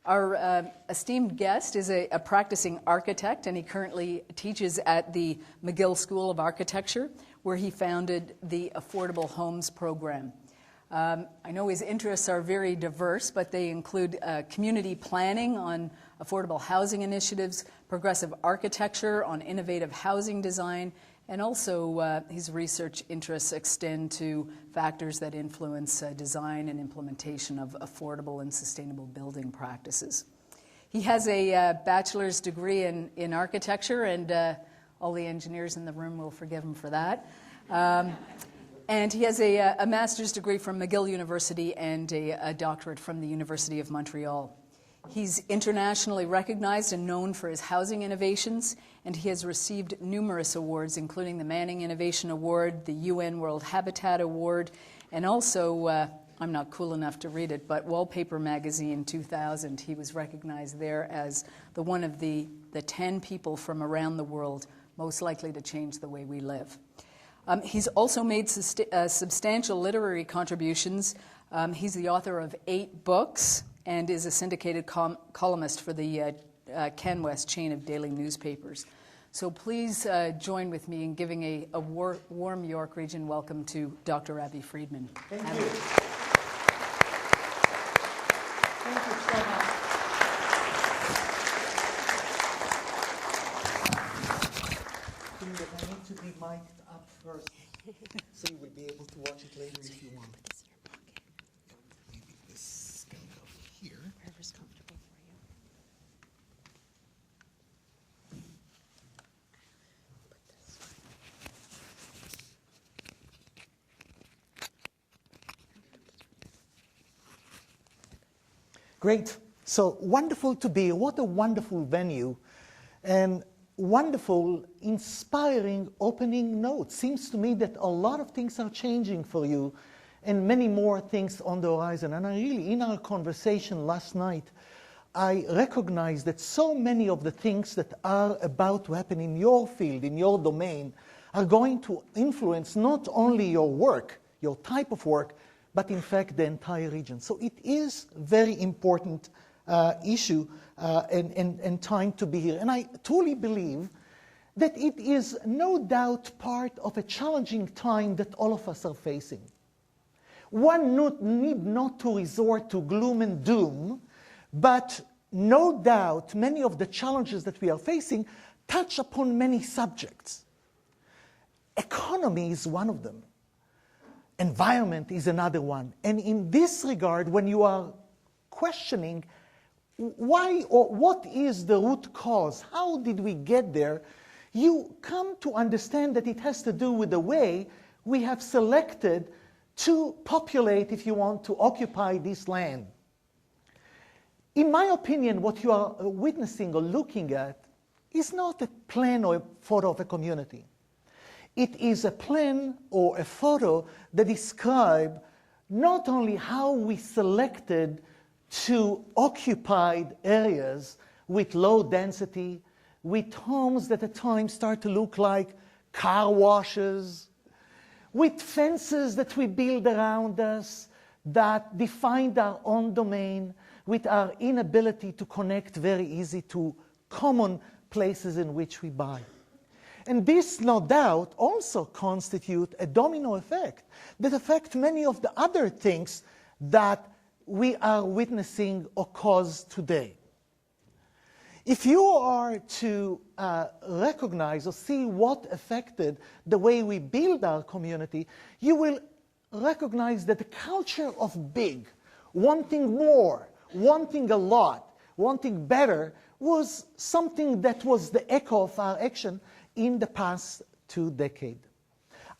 Our esteemed guest is a practicing architect, and he currently teaches at the McGill School of Architecture, where he founded the Affordable Homes Program. I know his interests are very diverse, but they include community planning on affordable housing initiatives, progressive architecture on innovative housing design, and also his research interests extend to factors that influence design and implementation of affordable and sustainable building practices. He has a bachelor's degree in architecture, and all the engineers in the room will forgive him for that. And he has a master's degree from McGill University and a doctorate from the University of Montreal. He's internationally recognized and known for his housing innovations, and he has received numerous awards, including the Manning Innovation Award, the UN World Habitat Award, and also, I'm not cool enough to read it, but Wallpaper Magazine 2000, he was recognized there as one of the 10 people from around the world most likely to change the way we live. He's also made substantial literary contributions. He's the author of 8 books and is a syndicated columnist for the CanWest chain of daily newspapers. So please join with me in giving a warm York Region welcome to Dr. Avi Friedman. Thank you. Thank you so much. I think that I need to be mic'd up first, so you will be able to watch it later if you want. Maybe this can go here. Wherever's comfortable for you. Put this Great. So wonderful to be here. What a wonderful venue. And wonderful, inspiring opening note. Seems to me that a lot of things are changing for you and many more things on the horizon. And I really, in our conversation last night, I recognized that so many of the things that are about to happen in your field, in your domain, are going to influence not only your work, your type of work, but in fact the entire region. So it is a very important issue and time to be here. And I truly believe that it is no doubt part of a challenging time that all of us are facing. One need not to resort to gloom and doom, but no doubt many of the challenges that we are facing touch upon many subjects. Economy is one of them. Environment is another one. And in this regard, when you are questioning why or what is the root cause, how did we get there, you come to understand that it has to do with the way we have selected to populate, if you want, to occupy this land. In my opinion, what you are witnessing or looking at is not a plan or a photo of a community. It is a plan or a photo that describes not only how we selected to occupied areas with low density, with homes that at times start to look like car washes, with fences that we build around us that defined our own domain, with our inability to connect very easy to common places in which we buy. And this, no doubt, also constitutes a domino effect that affects many of the other things that we are witnessing or cause today. If you are to recognize or see what affected the way we build our community, you will recognize that the culture of big, wanting more, wanting a lot, wanting better, was something that was the echo of our action in the past 2 decades.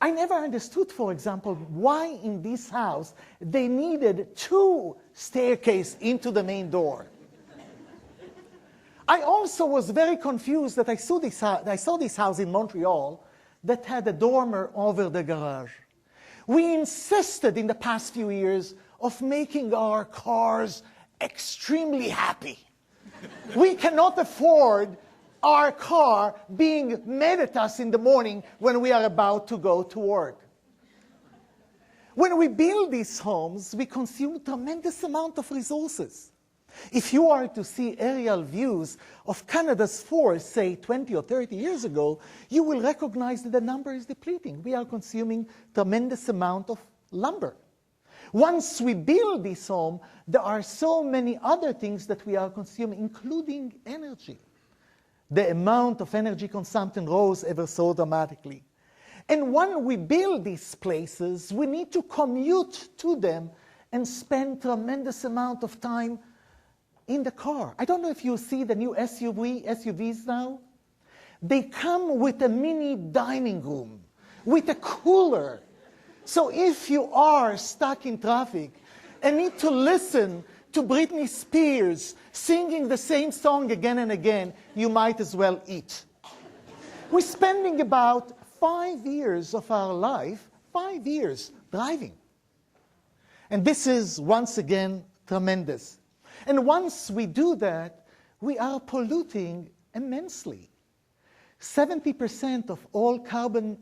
I never understood, for example, why in this house they needed 2 staircases into the main door. I also was very confused that I saw this house in Montreal that had a dormer over the garage. We insisted in the past few years of making our cars extremely happy. We cannot afford our car being mad at us in the morning when we are about to go to work. When we build these homes, we consume a tremendous amount of resources. If you are to see aerial views of Canada's forests, say 20 or 30 years ago, you will recognize that the number is depleting. We are consuming tremendous amount of lumber. Once we build this home, there are so many other things that we are consuming, including energy. The amount of energy consumption rose ever so dramatically. And when we build these places, we need to commute to them and spend tremendous amount of time in the car. I don't know if you see the new SUVs now. They come with a mini dining room, with a cooler. So if you are stuck in traffic and need to listen to Britney Spears singing the same song again and again, you might as well eat. We're spending about 5 years of our life, 5 years, driving. And this is, once again, tremendous. And once we do that, we are polluting immensely. 70% of all carbon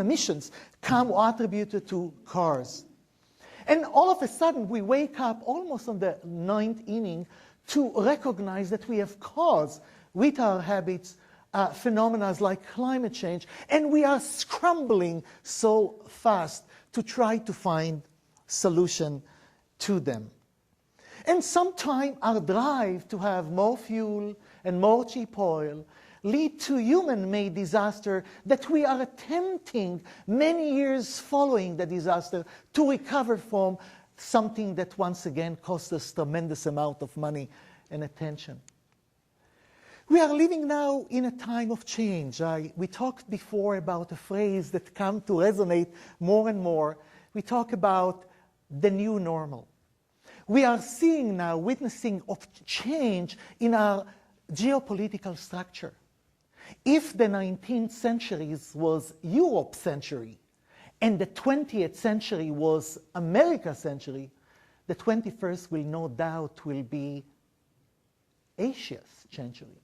emissions come attributed to cars. And all of a sudden, we wake up almost on the 9th inning to recognize that we have caused, with our habits, phenomena like climate change, and we are scrambling so fast to try to find solution to them. And sometimes our drive to have more fuel and more cheap oil lead to human-made disaster that we are attempting many years following the disaster to recover from, something that once again costs us tremendous amount of money and attention. We are living now in a time of change. We talked before about a phrase that come to resonate more and more. We talk about the new normal. We are seeing now, witnessing of change in our geopolitical structure. If the 19th century was Europe's century and the 20th century was America's century, the 21st will no doubt will be Asia's century.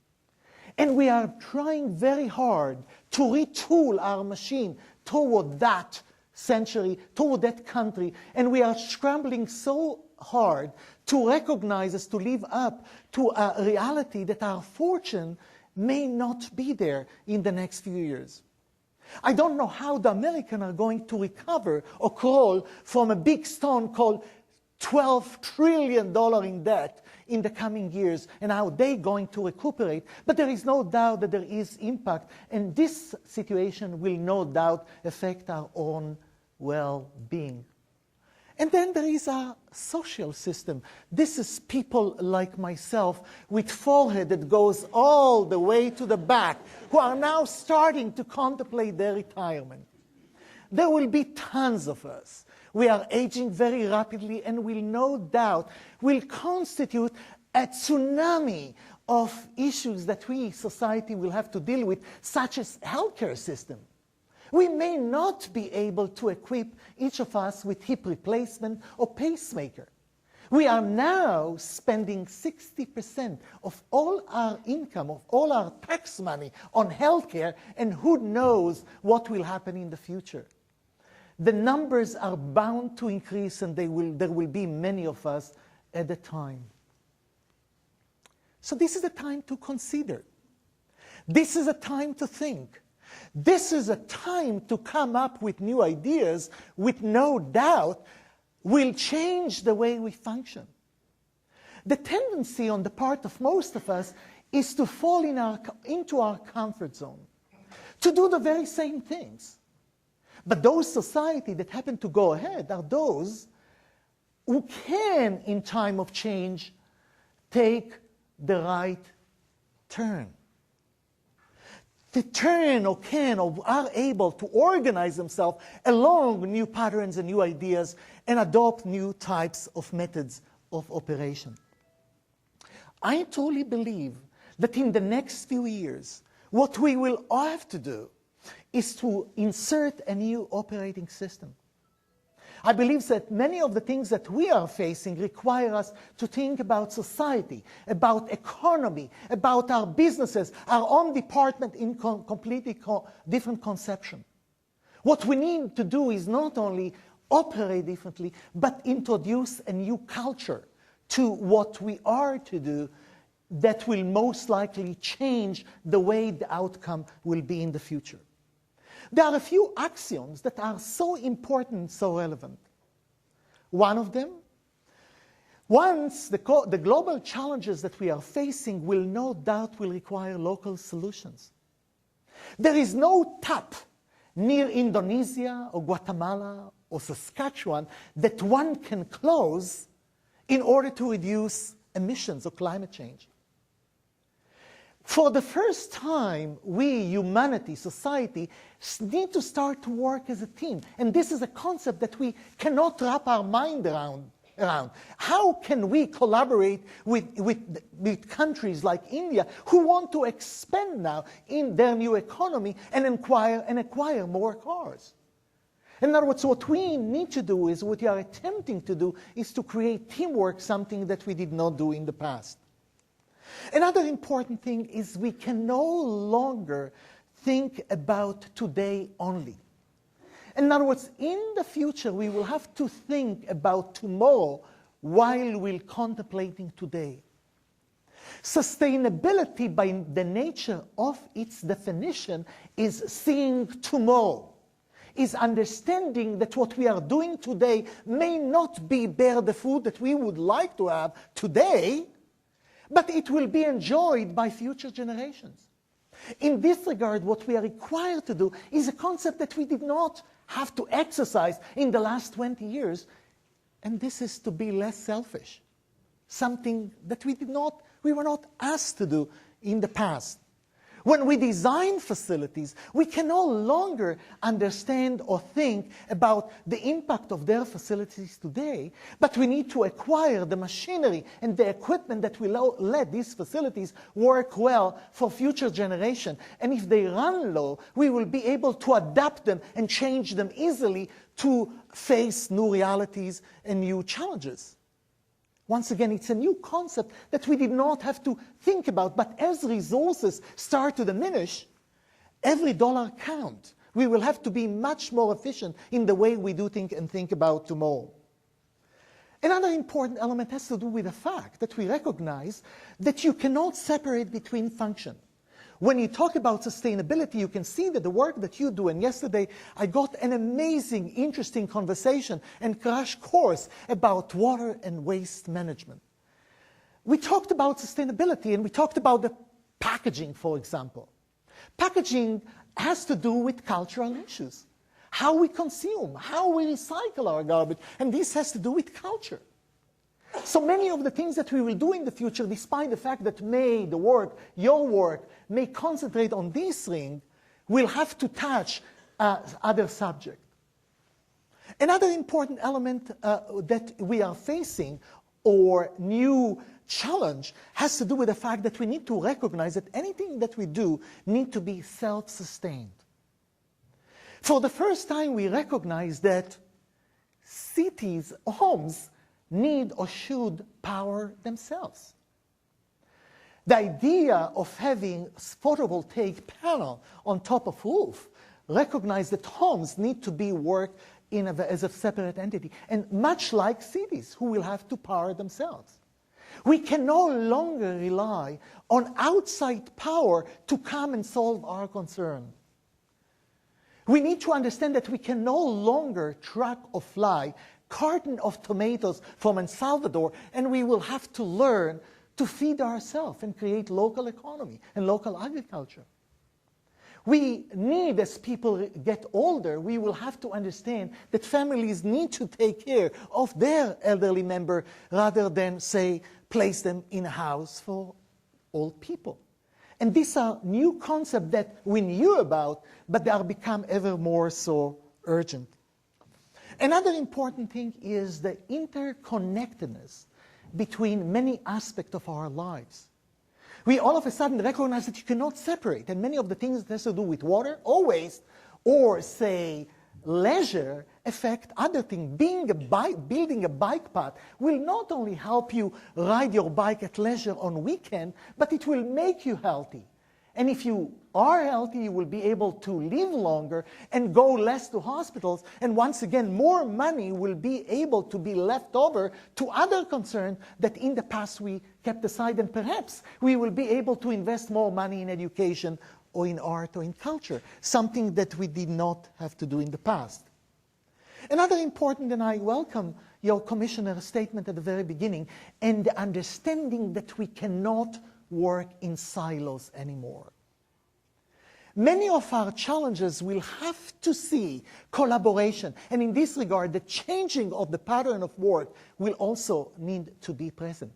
And we are trying very hard to retool our machine toward that century, toward that country, and we are scrambling so hard to recognize us, to live up to a reality that our fortune may not be there in the next few years. I don't know how the Americans are going to recover or crawl from a big stone called $12 trillion in debt in the coming years, and how they're going to recuperate. But there is no doubt that there is impact, and this situation will no doubt affect our own well-being. And then there is a social system. This is people like myself with forehead that goes all the way to the back, who are now starting to contemplate their retirement. There will be tons of us. We are aging very rapidly and will no doubt will constitute a tsunami of issues that we, society, will have to deal with, such as healthcare system. We may not be able to equip each of us with hip replacement or pacemaker. We are now spending 60% of all our income, of all our tax money on healthcare, and who knows what will happen in the future. The numbers are bound to increase, and there will be many of us at the time. So this is a time to consider. This is a time to think. This is a time to come up with new ideas, which no doubt will change the way we function. The tendency on the part of most of us is to fall into our comfort zone, to do the very same things. But those societies that happen to go ahead are those who can, in time of change, take the right turn. They turn or can or are able to organize themselves along new patterns and new ideas and adopt new types of methods of operation. I truly believe that in the next few years, what we will have to do is to insert a new operating system. I believe that many of the things that we are facing require us to think about society, about economy, about our businesses, our own department in completely different conception. What we need to do is not only operate differently, but introduce a new culture to what we are to do that will most likely change the way the outcome will be in the future. There are a few axioms that are so important, so relevant. One of them, once the global challenges that we are facing will no doubt will require local solutions. There is no tap near Indonesia or Guatemala or Saskatchewan that one can close in order to reduce emissions or climate change. For the first time, we, humanity, society, need to start to work as a team. And this is a concept that we cannot wrap our mind around. How can we collaborate with countries like India who want to expand now in their new economy and acquire more cars? In other words, what we need to do is, what we are attempting to do, is to create teamwork, something that we did not do in the past. Another important thing is we can no longer think about today only. In other words, in the future, we will have to think about tomorrow while we're contemplating today. Sustainability, by the nature of its definition, is seeing tomorrow, is understanding that what we are doing today may not bear the fruit that we would like to have today, but it will be enjoyed by future generations. In this regard, what we are required to do is a concept that we did not have to exercise in the last 20 years, and this is to be less selfish, something that we were not asked to do in the past. When we design facilities, we can no longer understand or think about the impact of their facilities today, but we need to acquire the machinery and the equipment that will let these facilities work well for future generations. And if they run low, we will be able to adapt them and change them easily to face new realities and new challenges. Once again, it's a new concept that we did not have to think about. But as resources start to diminish, every dollar counts. We will have to be much more efficient in the way we do think about tomorrow. Another important element has to do with the fact that we recognize that you cannot separate between functions. When you talk about sustainability, you can see that the work that you do, and yesterday I got an amazing, interesting conversation and crash course about water and waste management. We talked about sustainability, and we talked about the packaging, for example. Packaging has to do with cultural issues, how we consume, how we recycle our garbage, and this has to do with culture. So many of the things that we will do in the future, despite the fact that your work, may concentrate on this ring, will have to touch other subjects. Another important element that we are facing, or new challenge, has to do with the fact that we need to recognize that anything that we do needs to be self-sustained. For the first time, we recognize that cities, homes, need or should power themselves. The idea of having a photovoltaic panel on top of roof recognize that homes need to be worked as a separate entity, and much like cities who will have to power themselves. We can no longer rely on outside power to come and solve our concern. We need to understand that we can no longer truck or fly carton of tomatoes from El Salvador, and we will have to learn to feed ourselves and create local economy and local agriculture. We need, as people get older, we will have to understand that families need to take care of their elderly member rather than, say, place them in a house for old people. And these are new concepts that we knew about, but they are become ever more so urgent. Another important thing is the interconnectedness between many aspects of our lives. We all of a sudden recognize that you cannot separate, and many of the things that has to do with water or waste, or say leisure, affect other things. Building a bike path will not only help you ride your bike at leisure on weekend, but it will make you healthy. And if you are healthy, you will be able to live longer and go less to hospitals. And once again, more money will be able to be left over to other concerns that in the past we kept aside. And perhaps we will be able to invest more money in education or in art or in culture, something that we did not have to do in the past. Another important, and I welcome your commissioner's statement at the very beginning, and the understanding that we cannot work in silos anymore. Many of our challenges will have to see collaboration, and in this regard, the changing of the pattern of work will also need to be present.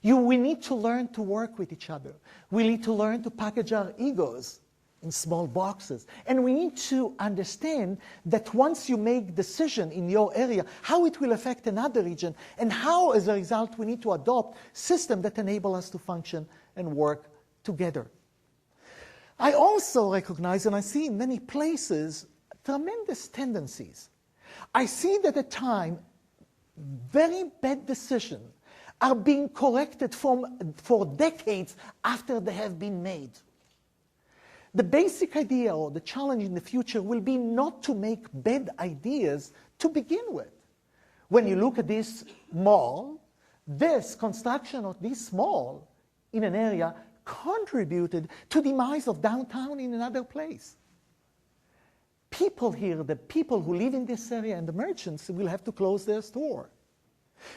We need to learn to work with each other. We need to learn to package our egos in small boxes. And we need to understand that once you make decision in your area, how it will affect another region, and how, as a result, we need to adopt systems that enable us to function and work together. I also recognize, and I see in many places, tremendous tendencies. I see that at times, very bad decisions are being corrected for decades after they have been made. The basic idea or the challenge in the future will be not to make bad ideas to begin with. When you look at this mall, this construction of this mall in an area contributed to the demise of downtown in another place. People here, the people who live in this area and the merchants will have to close their store.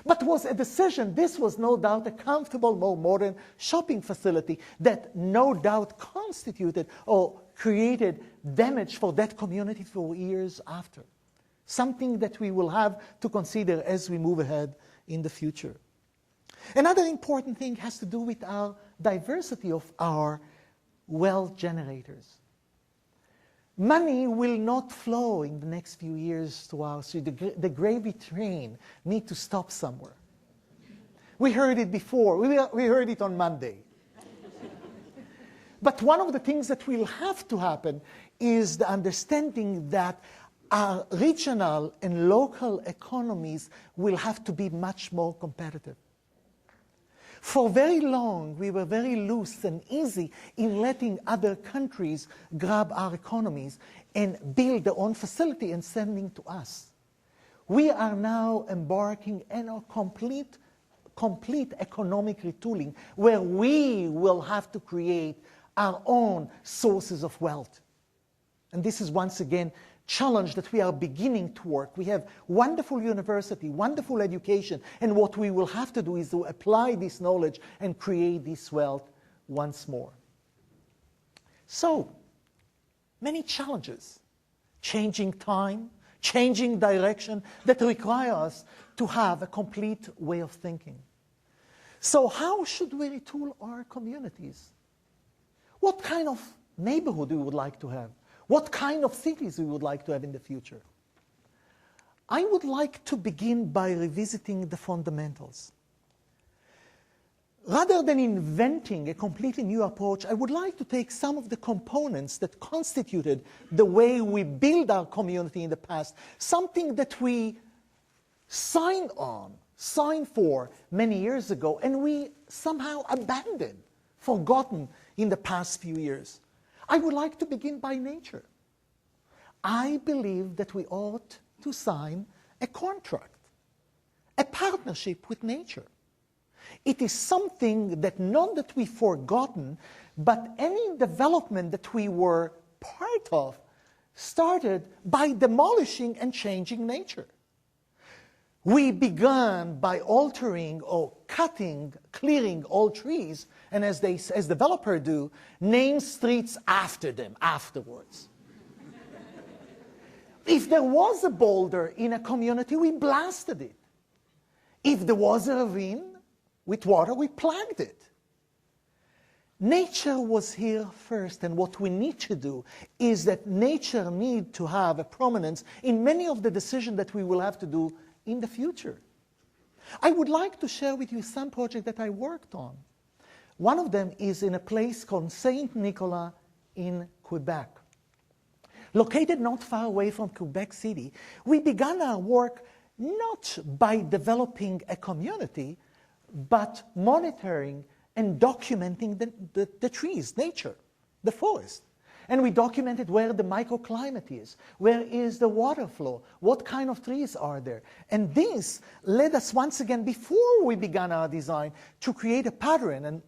But was a decision, this was no doubt a comfortable, more modern shopping facility that no doubt constituted or created damage for that community for years after. Something that we will have to consider as we move ahead in the future. Another important thing has to do with our diversity of our wealth generators. Money will not flow in the next few years to our street. The gravy train needs to stop somewhere. We heard it before. We heard it on Monday. But one of the things that will have to happen is the understanding that our regional and local economies will have to be much more competitive. For very long, we were very loose and easy in letting other countries grab our economies and build their own facility and sending to us. We are now embarking on a complete economic retooling where we will have to create our own sources of wealth. And this is once again challenge that we are beginning to work. We have wonderful university, wonderful education, and what we will have to do is to apply this knowledge and create this wealth once more. So, many challenges, changing time, changing direction that require us to have a complete way of thinking. So how should we retool our communities? What kind of neighborhood we would like to have? What kind of cities we would like to have in the future? I would like to begin by revisiting the fundamentals. Rather than inventing a completely new approach, I would like to take some of the components that constituted the way we build our community in the past, something that we signed for many years ago, and we somehow abandoned, forgotten in the past few years. I would like to begin by nature. I believe that we ought to sign a contract, a partnership with nature. It is something that not that we've forgotten, but any development that we were part of started by demolishing and changing nature. We began by altering or cutting, clearing all trees, and as developers do, name streets after them afterwards. If there was a boulder in a community, we blasted it. If there was a ravine with water, we plugged it. Nature was here first, and what we need to do is that nature needs to have a prominence in many of the decisions that we will have to do in the future. I would like to share with you some projects that I worked on. One of them is in a place called Saint Nicolas in Quebec. Located not far away from Quebec City, we began our work not by developing a community, but monitoring and documenting the trees, nature, the forest. And we documented where the microclimate is, where is the water flow, what kind of trees are there. And this led us once again, before we began our design, to create a pattern and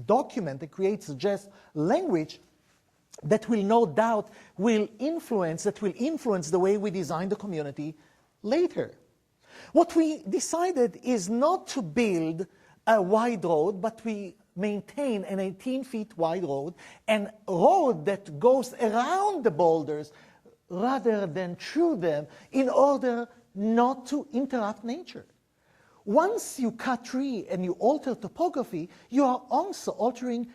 document and create, suggest language that will no doubt influence the way we design the community later. What we decided is not to build a wide road, but we maintain an 18-feet wide road, and road that goes around the boulders rather than through them, in order not to interrupt nature. Once you cut tree and you alter topography, you are also altering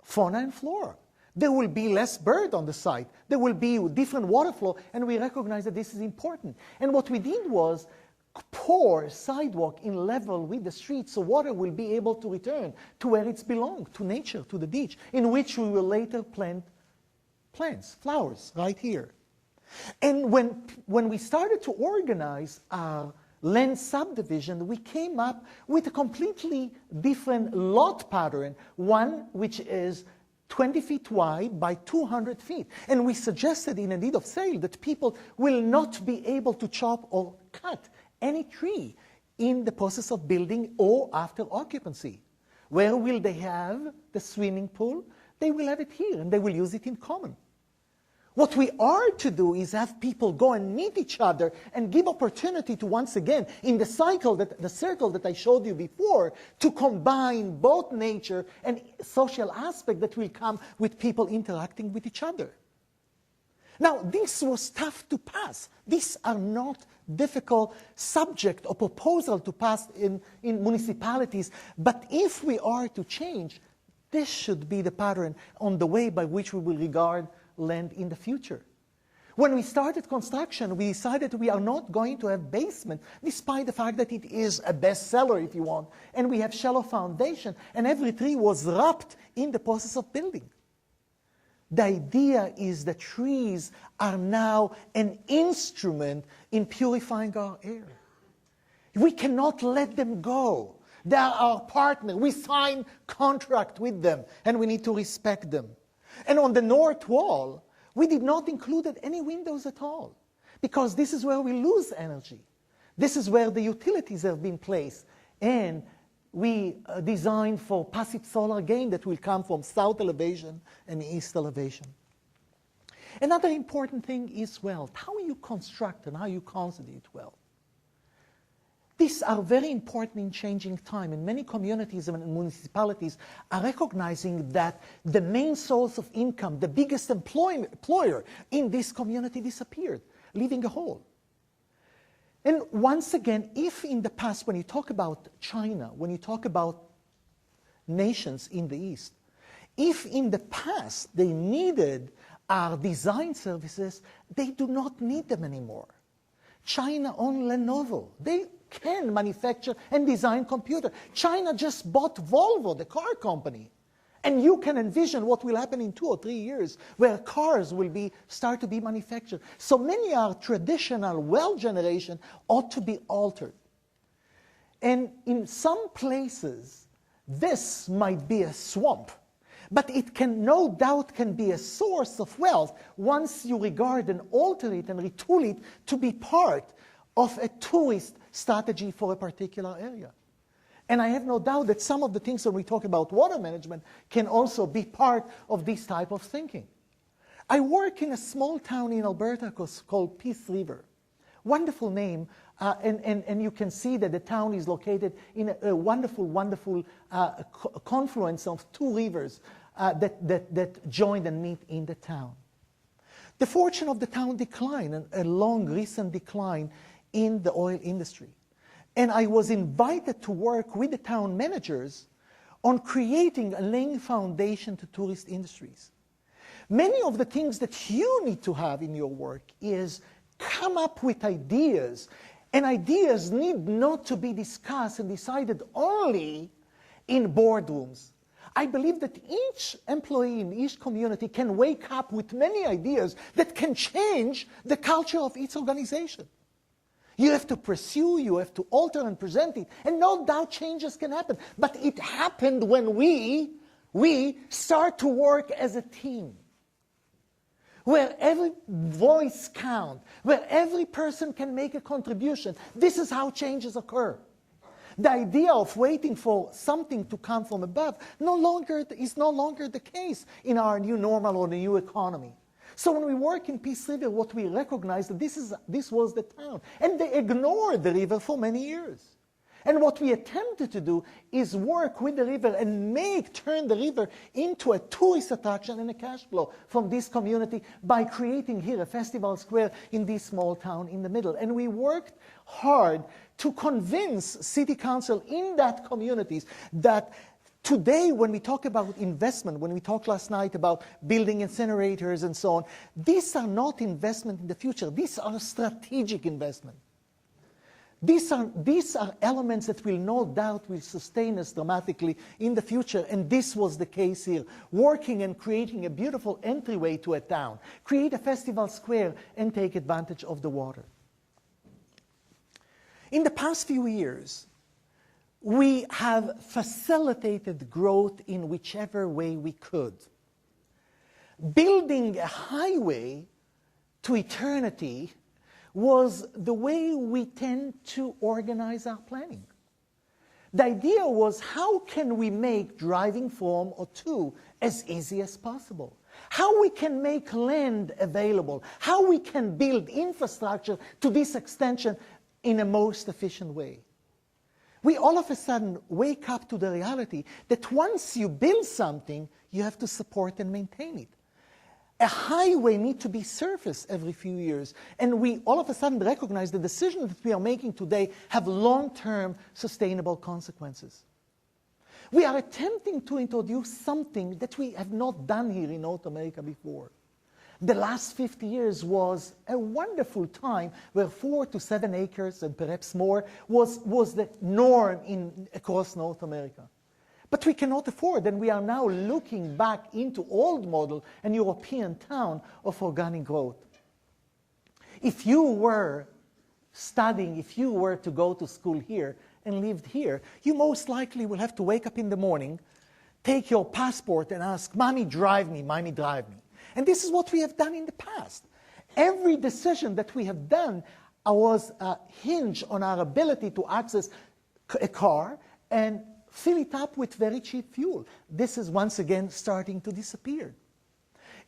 fauna and flora. There will be less bird on the site. There will be different water flow, and we recognize that this is important. And what we did was pour sidewalk in level with the street, so water will be able to return to where it's belonged, to nature, to the beach, in which we will later plant plants, flowers, right here. And when we started to organize our land subdivision, we came up with a completely different lot pattern, one which is 20 feet wide by 200 feet. And we suggested in a deed of sale that people will not be able to chop or cut any tree in the process of building or after occupancy. Where will they have the swimming pool? They will have it here, and they will use it in common. What we are to do is have people go and meet each other and give opportunity to, once again, in the circle that I showed you before, to combine both nature and social aspect that will come with people interacting with each other. Now, this was tough to pass. These are not difficult subject or proposal to pass in municipalities. But if we are to change, this should be the pattern on the way by which we will regard land in the future. When we started construction, we decided we are not going to have basement, despite the fact that it is a bestseller, if you want, and we have shallow foundation, and every tree was wrapped in the process of building. The idea is that trees are now an instrument in purifying our air. We cannot let them go. They are our partner. We sign contract with them, and we need to respect them. And on the north wall, we did not include any windows at all, because this is where we lose energy. This is where the utilities have been placed, and we designed for passive solar gain that will come from south elevation and east elevation. Another important thing is wealth. How you construct and how you consolidate wealth. These are very important in changing time, and many communities and municipalities are recognizing that the main source of income, the biggest employer in this community disappeared, leaving a hole. And once again, if in the past, when you talk about China, when you talk about nations in the East, if in the past they needed our design services, they do not need them anymore. China owns Lenovo. They can manufacture and design computer. China just bought Volvo, the car company. And you can envision what will happen in 2 or 3 years, where cars will start to be manufactured. So many our traditional wealth generation ought to be altered. And in some places, this might be a swamp, but it can no doubt be a source of wealth once you regard and alter it and retool it to be part of a tourist strategy for a particular area. And I have no doubt that some of the things when we talk about water management can also be part of this type of thinking. I work in a small town in Alberta called Peace River. Wonderful name, and you can see that the town is located in a wonderful confluence of 2 rivers that join and meet in the town. The fortune of the town declined, a long recent decline in the oil industry. And I was invited to work with the town managers on creating a laying foundation to tourist industries. Many of the things that you need to have in your work is come up with ideas, and ideas need not to be discussed and decided only in boardrooms. I believe that each employee in each community can wake up with many ideas that can change the culture of its organization. You have to pursue, you have to alter and present it, and no doubt changes can happen. But it happened when we start to work as a team, where every voice counts, where every person can make a contribution. This is how changes occur. The idea of waiting for something to come from above is no longer the case in our new normal or the new economy. So when we work in Peace River, what we recognize that this was the town. And they ignored the river for many years. And what we attempted to do is work with the river and turn the river into a tourist attraction and a cash flow from this community by creating here a festival square in this small town in the middle. And we worked hard to convince city council in that communities that today, when we talk about investment, when we talked last night about building incinerators and so on, these are not investment in the future. These are strategic investment. These are elements that will no doubt will sustain us dramatically in the future, and this was the case here. Working and creating a beautiful entryway to a town, create a festival square, and take advantage of the water. In the past few years, we have facilitated growth in whichever way we could. Building a highway to eternity was the way we tend to organize our planning. The idea was, how can we make driving from or to as easy as possible? How we can make land available? How we can build infrastructure to this extension in a most efficient way? We all of a sudden wake up to the reality that once you build something, you have to support and maintain it. A highway needs to be surfaced every few years. And we all of a sudden recognize the decisions that we are making today have long-term sustainable consequences. We are attempting to introduce something that we have not done here in North America before. The last 50 years was a wonderful time where 4 to 7 acres and perhaps more was the norm across North America. But we cannot afford, and we are now looking back into old model and European town of organic growth. If you were studying, if you were to go to school here and lived here, you most likely will have to wake up in the morning, take your passport and ask, "Mommy, drive me, Mommy, drive me." And this is what we have done in the past. Every decision that we have done was hinged on our ability to access a car and fill it up with very cheap fuel. This is once again starting to disappear.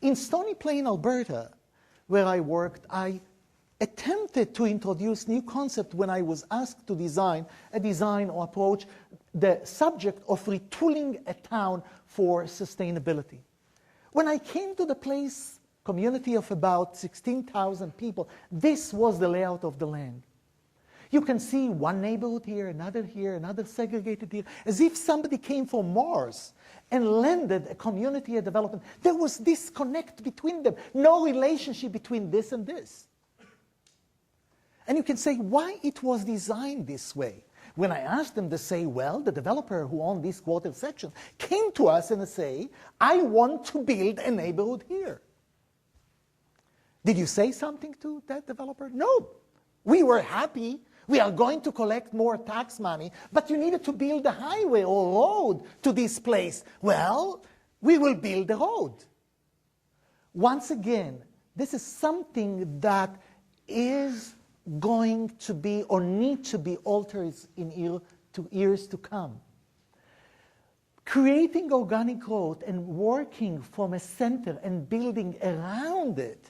In Stony Plain, Alberta, where I worked, I attempted to introduce new concept when I was asked to design or approach the subject of retooling a town for sustainability. When I came to the place, community of about 16,000 people, this was the layout of the land. You can see one neighborhood here, another segregated here, as if somebody came from Mars and landed a community, a development. There was disconnect between them, no relationship between this and this. And you can say why it was designed this way. When I asked them, they say, well, the developer who owned this quarter section came to us and say, I want to build a neighborhood here. Did you say something to that developer? No. We were happy. We are going to collect more tax money, but you needed to build a highway or road to this place. Well, we will build the road. Once again, this is something that is going to be or need to be altered in years to come. Creating organic growth and working from a center and building around it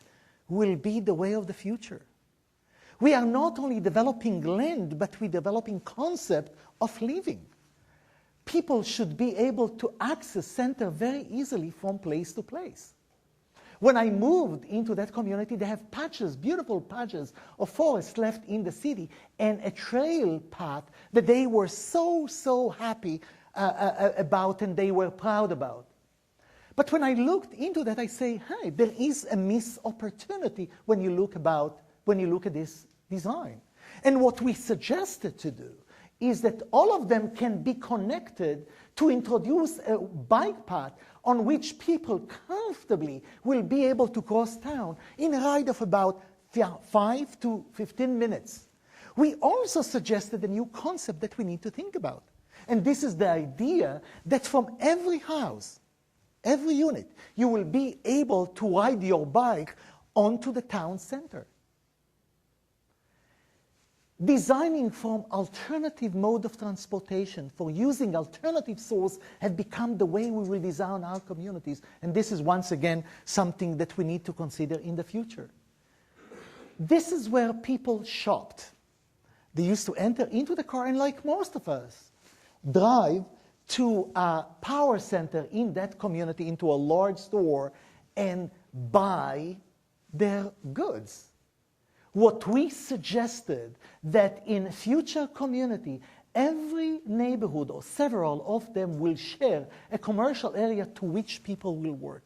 will be the way of the future. We are not only developing land, but we're developing concept of living. People should be able to access center very easily from place to place. When I moved into that community, they have patches, beautiful patches of forest left in the city and a trail path that they were so happy about and they were proud about. But when I looked into that, I say, hey, there is a missed opportunity when you look at this design. And what we suggested to do is that all of them can be connected to introduce a bike path on which people comfortably will be able to cross town in a ride of about 5 to 15 minutes. We also suggested a new concept that we need to think about. And this is the idea that from every house, every unit, you will be able to ride your bike onto the town center. Designing from alternative mode of transportation for using alternative source have become the way we will design our communities. And this is once again something that we need to consider in the future. This is where people shopped. They used to enter into the car and, like most of us, drive to a power center in that community, into a large store, and buy their goods. What we suggested that in future community, every neighborhood or several of them will share a commercial area to which people will work.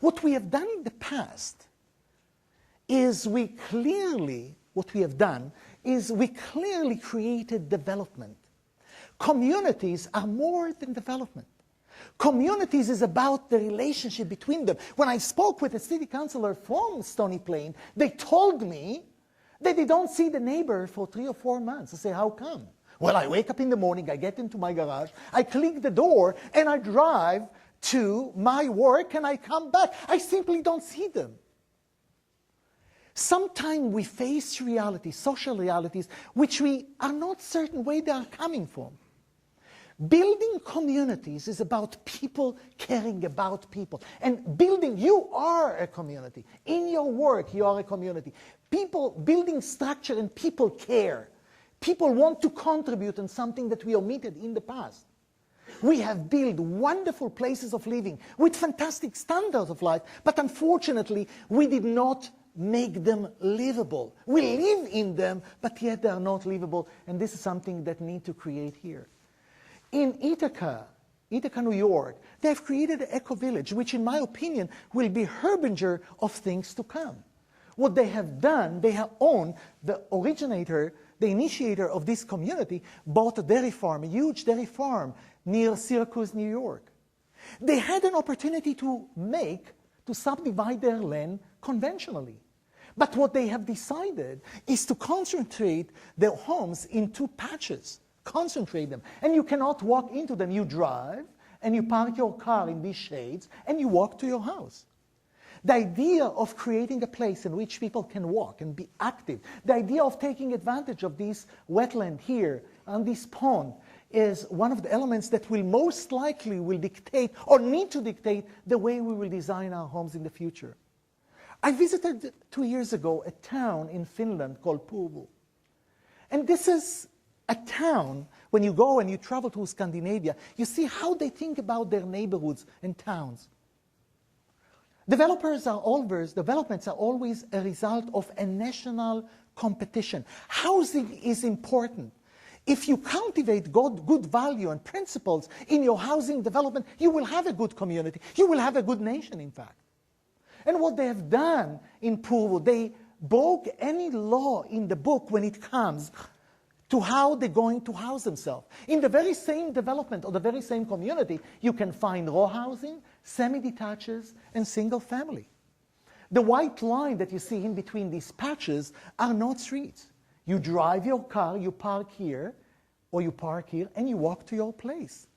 What we have done in the past is we clearly created development. Communities are more than development. Communities is about the relationship between them. When I spoke with a city councilor from Stony Plain, they told me that they don't see the neighbor for 3 or 4 months. I say, how come? Well, I wake up in the morning, I get into my garage, I click the door, and I drive to my work, and I come back. I simply don't see them. Sometimes we face realities, social realities, which we are not certain where they are coming from. Building communities is about people caring about people. And building, you are a community. In your work, you are a community. People, building structure and people care. People want to contribute in something that we omitted in the past. We have built wonderful places of living with fantastic standards of life, but unfortunately, we did not make them livable. We live in them, but yet they are not livable, and this is something that we need to create here. In Ithaca, New York, they have created an eco-village, which in my opinion will be harbinger of things to come. What they have done, they have owned the originator, the initiator of this community, bought a dairy farm, a huge dairy farm near Syracuse, New York. They had an opportunity to subdivide their land conventionally. But what they have decided is to concentrate their homes in 2 patches. Concentrate them. And you cannot walk into them. You drive, and you park your car in these shades, and you walk to your house. The idea of creating a place in which people can walk and be active, the idea of taking advantage of this wetland here on this pond, is one of the elements that will most likely will dictate or need to dictate the way we will design our homes in the future. I visited 2 years ago a town in Finland called Porvoo. And this is a town, when you go and you travel to Scandinavia, you see how they think about their neighborhoods and towns. Developments are always a result of a national competition. Housing is important. If you cultivate good value and principles in your housing development, you will have a good community. You will have a good nation, in fact. And what they have done in Porvoo, they broke any law in the book when it comes to how they're going to house themselves. In the very same development or the very same community, you can find row housing, semi-detaches, and single family. The white line that you see in between these patches are not streets. You drive your car, you park here, or you park here, and you walk to your place.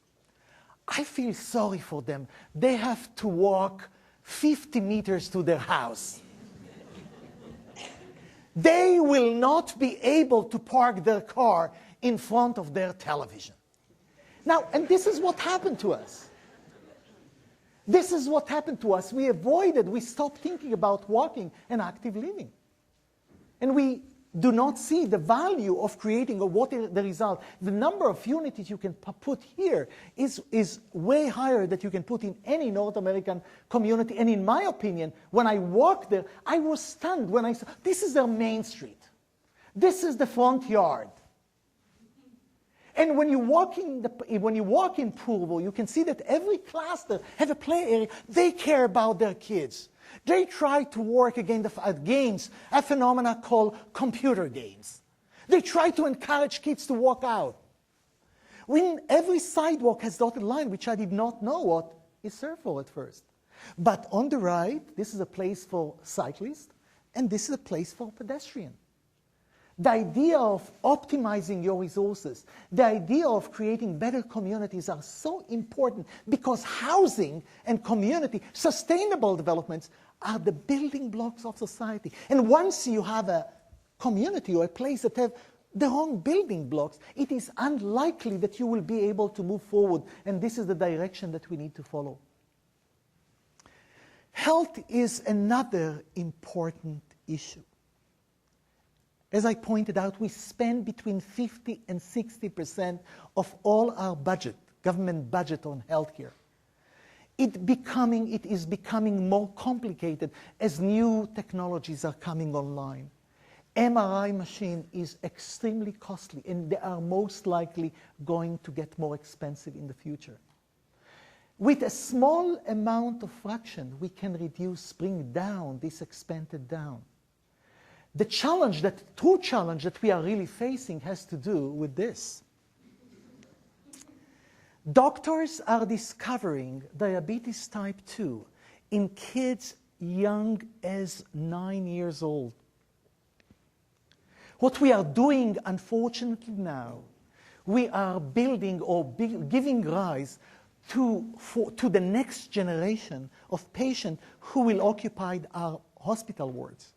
I feel sorry for them. They have to walk 50 meters to their house. They will not be able to park their car in front of their television. Now, and this is what happened to us. This is what happened to us. We stopped thinking about walking and active living. And we do not see the value of creating or what is the result. The number of units you can put here is way higher than you can put in any North American community. And in my opinion, when I walked there, I was stunned when I saw, this is their main street. This is the front yard. And when you walk in Porvoo, you can see that every cluster has a play area. They care about their kids. They try to work against games, a phenomena called computer games. They try to encourage kids to walk out. When every sidewalk has dotted line, which I did not know what is served for at first. But on the right, this is a place for cyclists, and this is a place for pedestrians. The idea of optimizing your resources, the idea of creating better communities are so important because housing and community, sustainable developments are the building blocks of society. And once you have a community or a place that have the wrong building blocks, it is unlikely that you will be able to move forward. And this is the direction that we need to follow. Health is another important issue. As I pointed out, we spend between 50 and 60% of all our budget, government budget, on healthcare. It is becoming more complicated as new technologies are coming online. MRI machine is extremely costly, and they are most likely going to get more expensive in the future. With a small amount of fraction, we can bring down this expanded down. The true challenge that we are really facing has to do with this. Doctors are discovering diabetes type 2 in kids young as 9 years old. What we are doing, unfortunately now, we are building or giving rise to the next generation of patients who will occupy our hospital wards.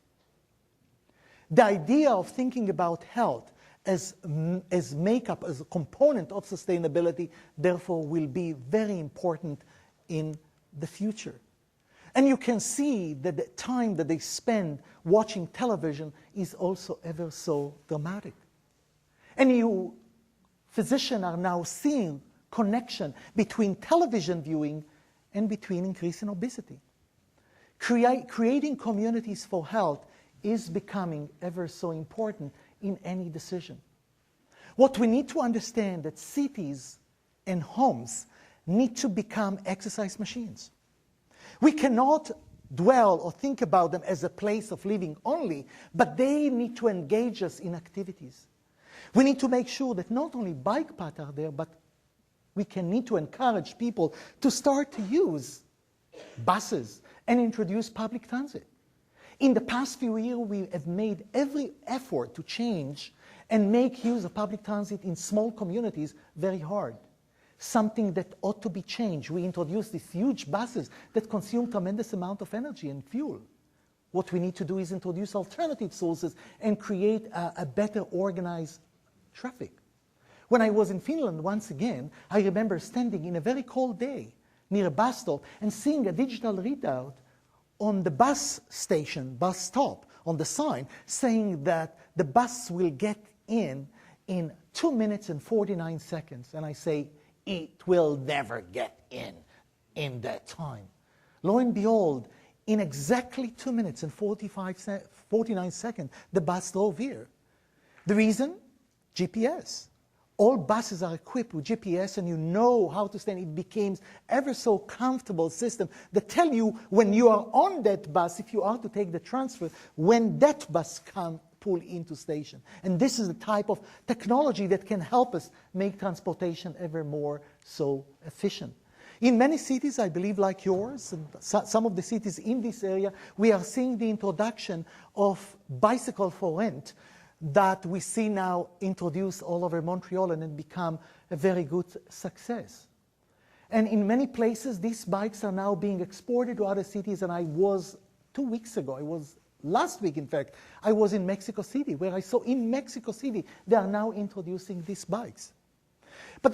The idea of thinking about health as makeup, as a component of sustainability, therefore, will be very important in the future. And you can see that the time that they spend watching television is also ever so dramatic. And you, physicians, are now seeing connection between television viewing and between increase in obesity. Creating communities for health is becoming ever so important in any decision. What we need to understand that cities and homes need to become exercise machines. We cannot dwell or think about them as a place of living only, but they need to engage us in activities. We need to make sure that not only bike paths are there, but we need to encourage people to start to use buses and introduce public transit. In the past few years, we have made every effort to change and make use of public transit in small communities very hard. Something that ought to be changed. We introduced these huge buses that consume tremendous amount of energy and fuel. What we need to do is introduce alternative sources and create a better organized traffic. When I was in Finland, once again, I remember standing in a very cold day near a bus stop and seeing a digital readout on the bus stop, on the sign, saying that the bus will get in 2 minutes and 49 seconds. And I say, it will never get in that time. Lo and behold, in exactly 2 minutes and 49 seconds, the bus drove here. The reason? GPS. All buses are equipped with GPS, and you know how to stand. It became ever so comfortable system that tell you when you are on that bus, if you are to take the transfer, when that bus pull into station. And this is the type of technology that can help us make transportation ever more so efficient. In many cities, I believe like yours, and some of the cities in this area, we are seeing the introduction of bicycle for rent that we see now introduced all over Montreal and it become a very good success. And in many places, these bikes are now being exported to other cities, and I was 2 weeks ago, last week in fact, I was in Mexico City, where I saw in Mexico City, they are now introducing these bikes. But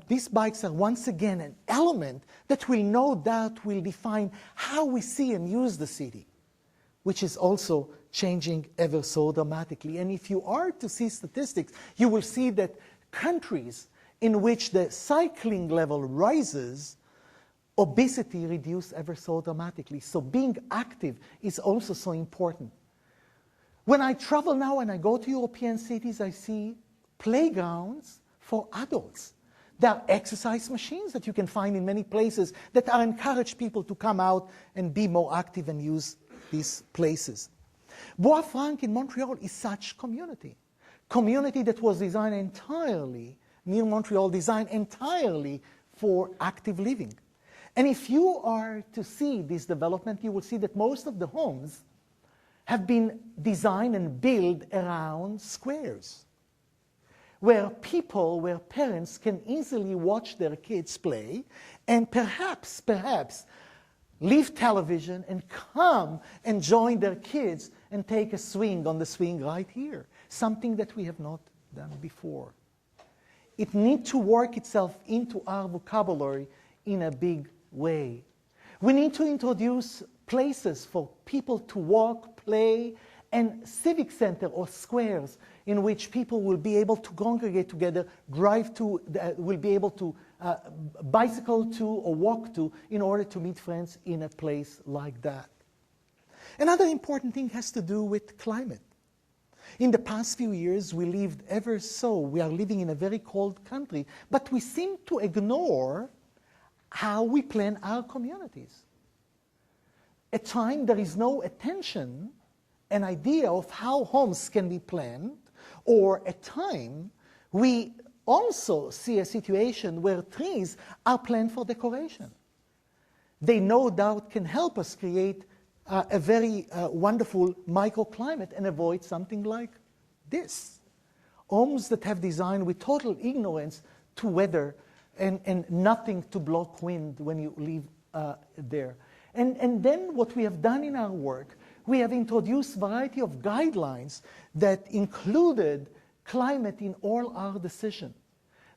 these bikes are once again an element that will no doubt will define how we see and use the city, which is also changing ever so dramatically. And if you are to see statistics, you will see that countries in which the cycling level rises, obesity reduces ever so dramatically. So being active is also so important. When I travel now and I go to European cities, I see playgrounds for adults. There are exercise machines that you can find in many places that are encourage people to come out and be more active and use these places. Bois-Franc in Montreal is such community that was designed entirely, near Montreal, designed entirely for active living. And if you are to see this development, you will see that most of the homes have been designed and built around squares, where parents can easily watch their kids play and perhaps leave television and come and join their kids and take a swing on the swing right here, something that we have not done before. It needs to work itself into our vocabulary in a big way. We need to introduce places for people to walk, play, and civic center or squares in which people will be able to congregate together, will be able to bicycle to or walk to in order to meet friends in a place like that. Another important thing has to do with climate. In the past few years, we are living in a very cold country, but we seem to ignore how we plan our communities. At times, there is no attention, an idea of how homes can be planned, or at times, we also see a situation where trees are planned for decoration. They no doubt can help us create a very wonderful microclimate and avoid something like this. Homes that have designed with total ignorance to weather and nothing to block wind when you live there. And then what we have done in our work, we have introduced a variety of guidelines that included climate in all our decisions.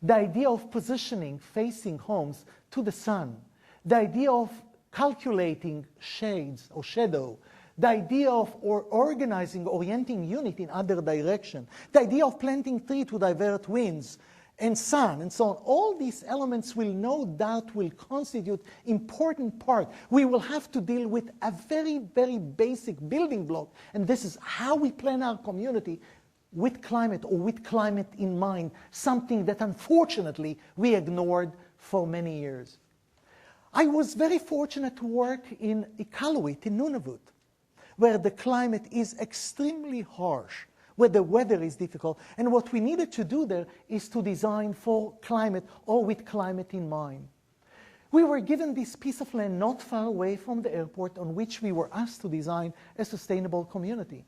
The idea of positioning facing homes to the sun, the idea of calculating shades or shadow, the idea of orienting unit in other direction, the idea of planting tree to divert winds and sun and so on. All these elements will no doubt constitute important part. We will have to deal with a very, very basic building block, and this is how we plan our community with climate or with climate in mind, something that unfortunately we ignored for many years. I was very fortunate to work in Iqaluit, in Nunavut, where the climate is extremely harsh, where the weather is difficult, and what we needed to do there is to design for climate or with climate in mind. We were given this piece of land not far away from the airport on which we were asked to design a sustainable community.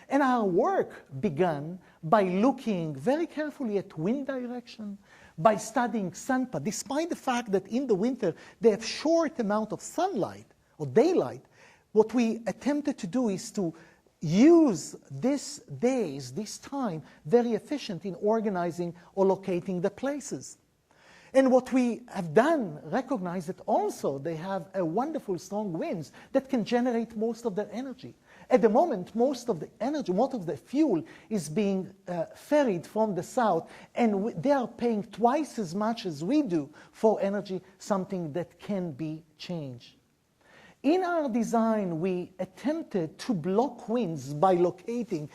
And our work began by looking very carefully at wind direction, by studying sunpath. Despite the fact that in the winter they have short amount of sunlight or daylight, what we attempted to do is to use these days, this time, very efficient in organizing or locating the places. And what we have done, recognize that also they have a wonderful strong winds that can generate most of their energy. At the moment, most of the energy, most of the fuel is being ferried from the south, and they are paying twice as much as we do for energy, something that can be changed. In our design, we attempted to block winds by locating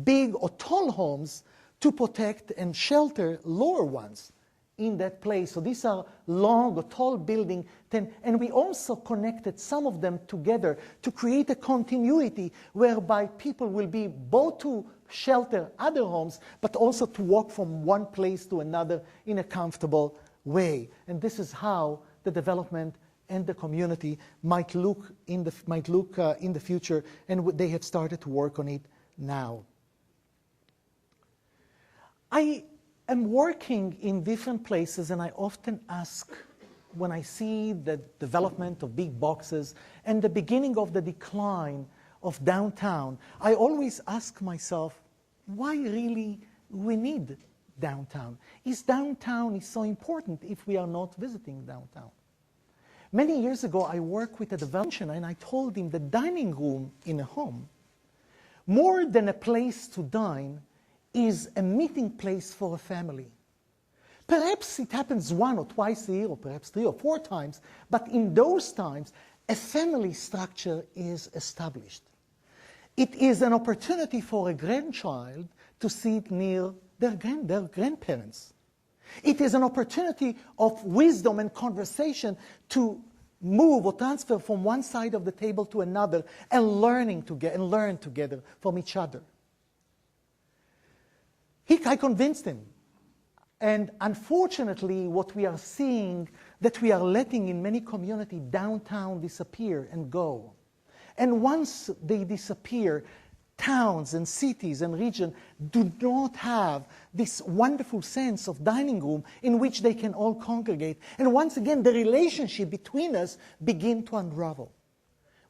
big or tall homes to protect and shelter lower ones in that place. So these are long or tall buildings, and we also connected some of them together to create a continuity whereby people will be both to shelter other homes, but also to walk from one place to another in a comfortable way. And this is how the development and the community might look in the future, and they have started to work on it now. I am working in different places, and I often ask, when I see the development of big boxes and the beginning of the decline of downtown, I always ask myself, why really we need downtown? Is downtown so important if we are not visiting downtown? Many years ago, I worked with a developer, and I told him the dining room in a home, more than a place to dine, is a meeting place for a family. Perhaps it happens 1 or twice a year, or perhaps 3 or 4 times, but in those times, a family structure is established. It is an opportunity for a grandchild to sit near their grandparents. It is an opportunity of wisdom and conversation to move or transfer from one side of the table to another and learn together from each other. I convinced him. And unfortunately, what we are seeing, that we are letting in many communities downtown disappear and go. And once they disappear, towns and cities and regions do not have this wonderful sense of dining room in which they can all congregate. And once again, the relationship between us begin to unravel.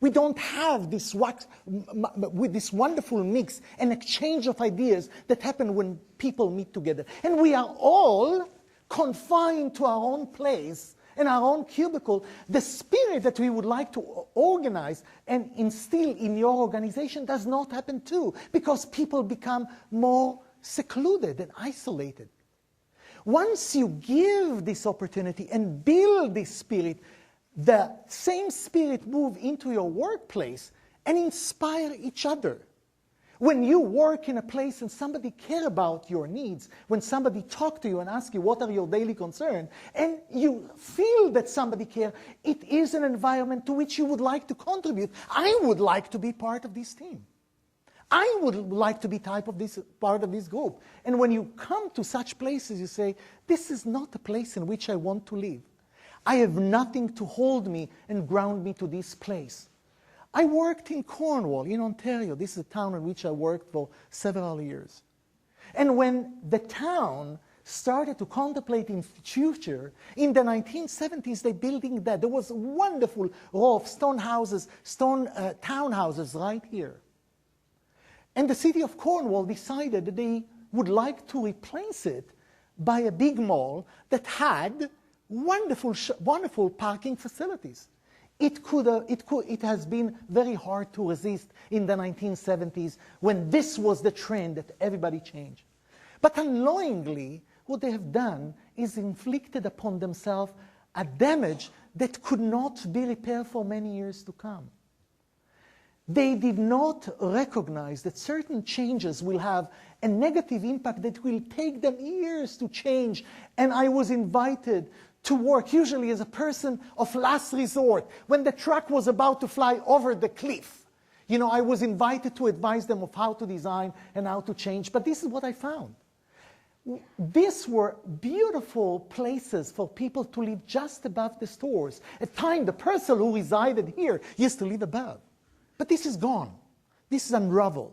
We don't have this with this wonderful mix and exchange of ideas that happen when people meet together. And we are all confined to our own place in our own cubicle. The spirit that we would like to organize and instill in your organization does not happen too, because people become more secluded and isolated. Once you give this opportunity and build this spirit, the same spirit move into your workplace and inspire each other. When you work in a place and somebody care about your needs, when somebody talk to you and ask you what are your daily concerns, and you feel that somebody care, it is an environment to which you would like to contribute. I would like to be part of this team. I would like to be part of this group. And when you come to such places, you say, this is not a place in which I want to live. I have nothing to hold me and ground me to this place. I worked in Cornwall, in Ontario. This is a town in which I worked for several years. And when the town started to contemplate in future, in the 1970s, they building that. There was a wonderful row of stone houses, stone townhouses right here. And the city of Cornwall decided that they would like to replace it by a big mall that had wonderful parking facilities. It has been very hard to resist in the 1970s when this was the trend that everybody changed. But unknowingly, what they have done is inflicted upon themselves a damage that could not be repaired for many years to come. They did not recognize that certain changes will have a negative impact that will take them years to change. And I was invited to work, usually as a person of last resort. When the truck was about to fly over the cliff, I was invited to advise them of how to design and how to change. But this is what I found. These were beautiful places for people to live just above the stores. At times, the person who resided here used to live above. But this is gone. This is unraveled.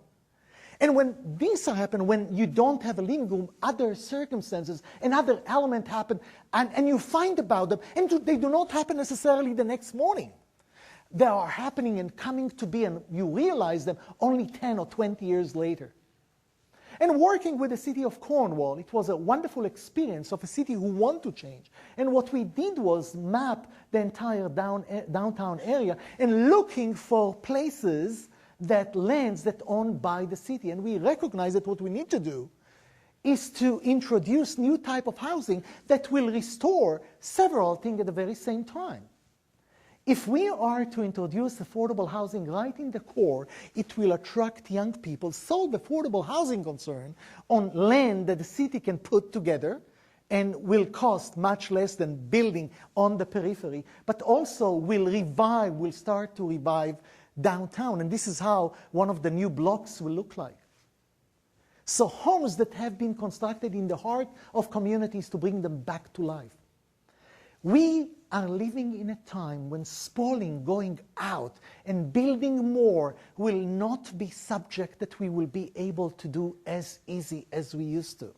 And when things happen, when you don't have a living room, other circumstances and other elements happen, and you find about them, and they do not happen necessarily the next morning. They are happening and coming to be, and you realize them only 10 or 20 years later. And working with the city of Cornwall, it was a wonderful experience of a city who want to change. And what we did was map the entire downtown area and looking for places lands that owned by the city. And we recognize that what we need to do is to introduce new type of housing that will restore several things at the very same time. If we are to introduce affordable housing right in the core, it will attract young people, solve affordable housing concern on land that the city can put together and will cost much less than building on the periphery, but also will start to revive downtown. And this is how one of the new blocks will look like. So homes that have been constructed in the heart of communities to bring them back to life. We are living in a time when spalling, going out and building more will not be subject that we will be able to do as easy as we used to.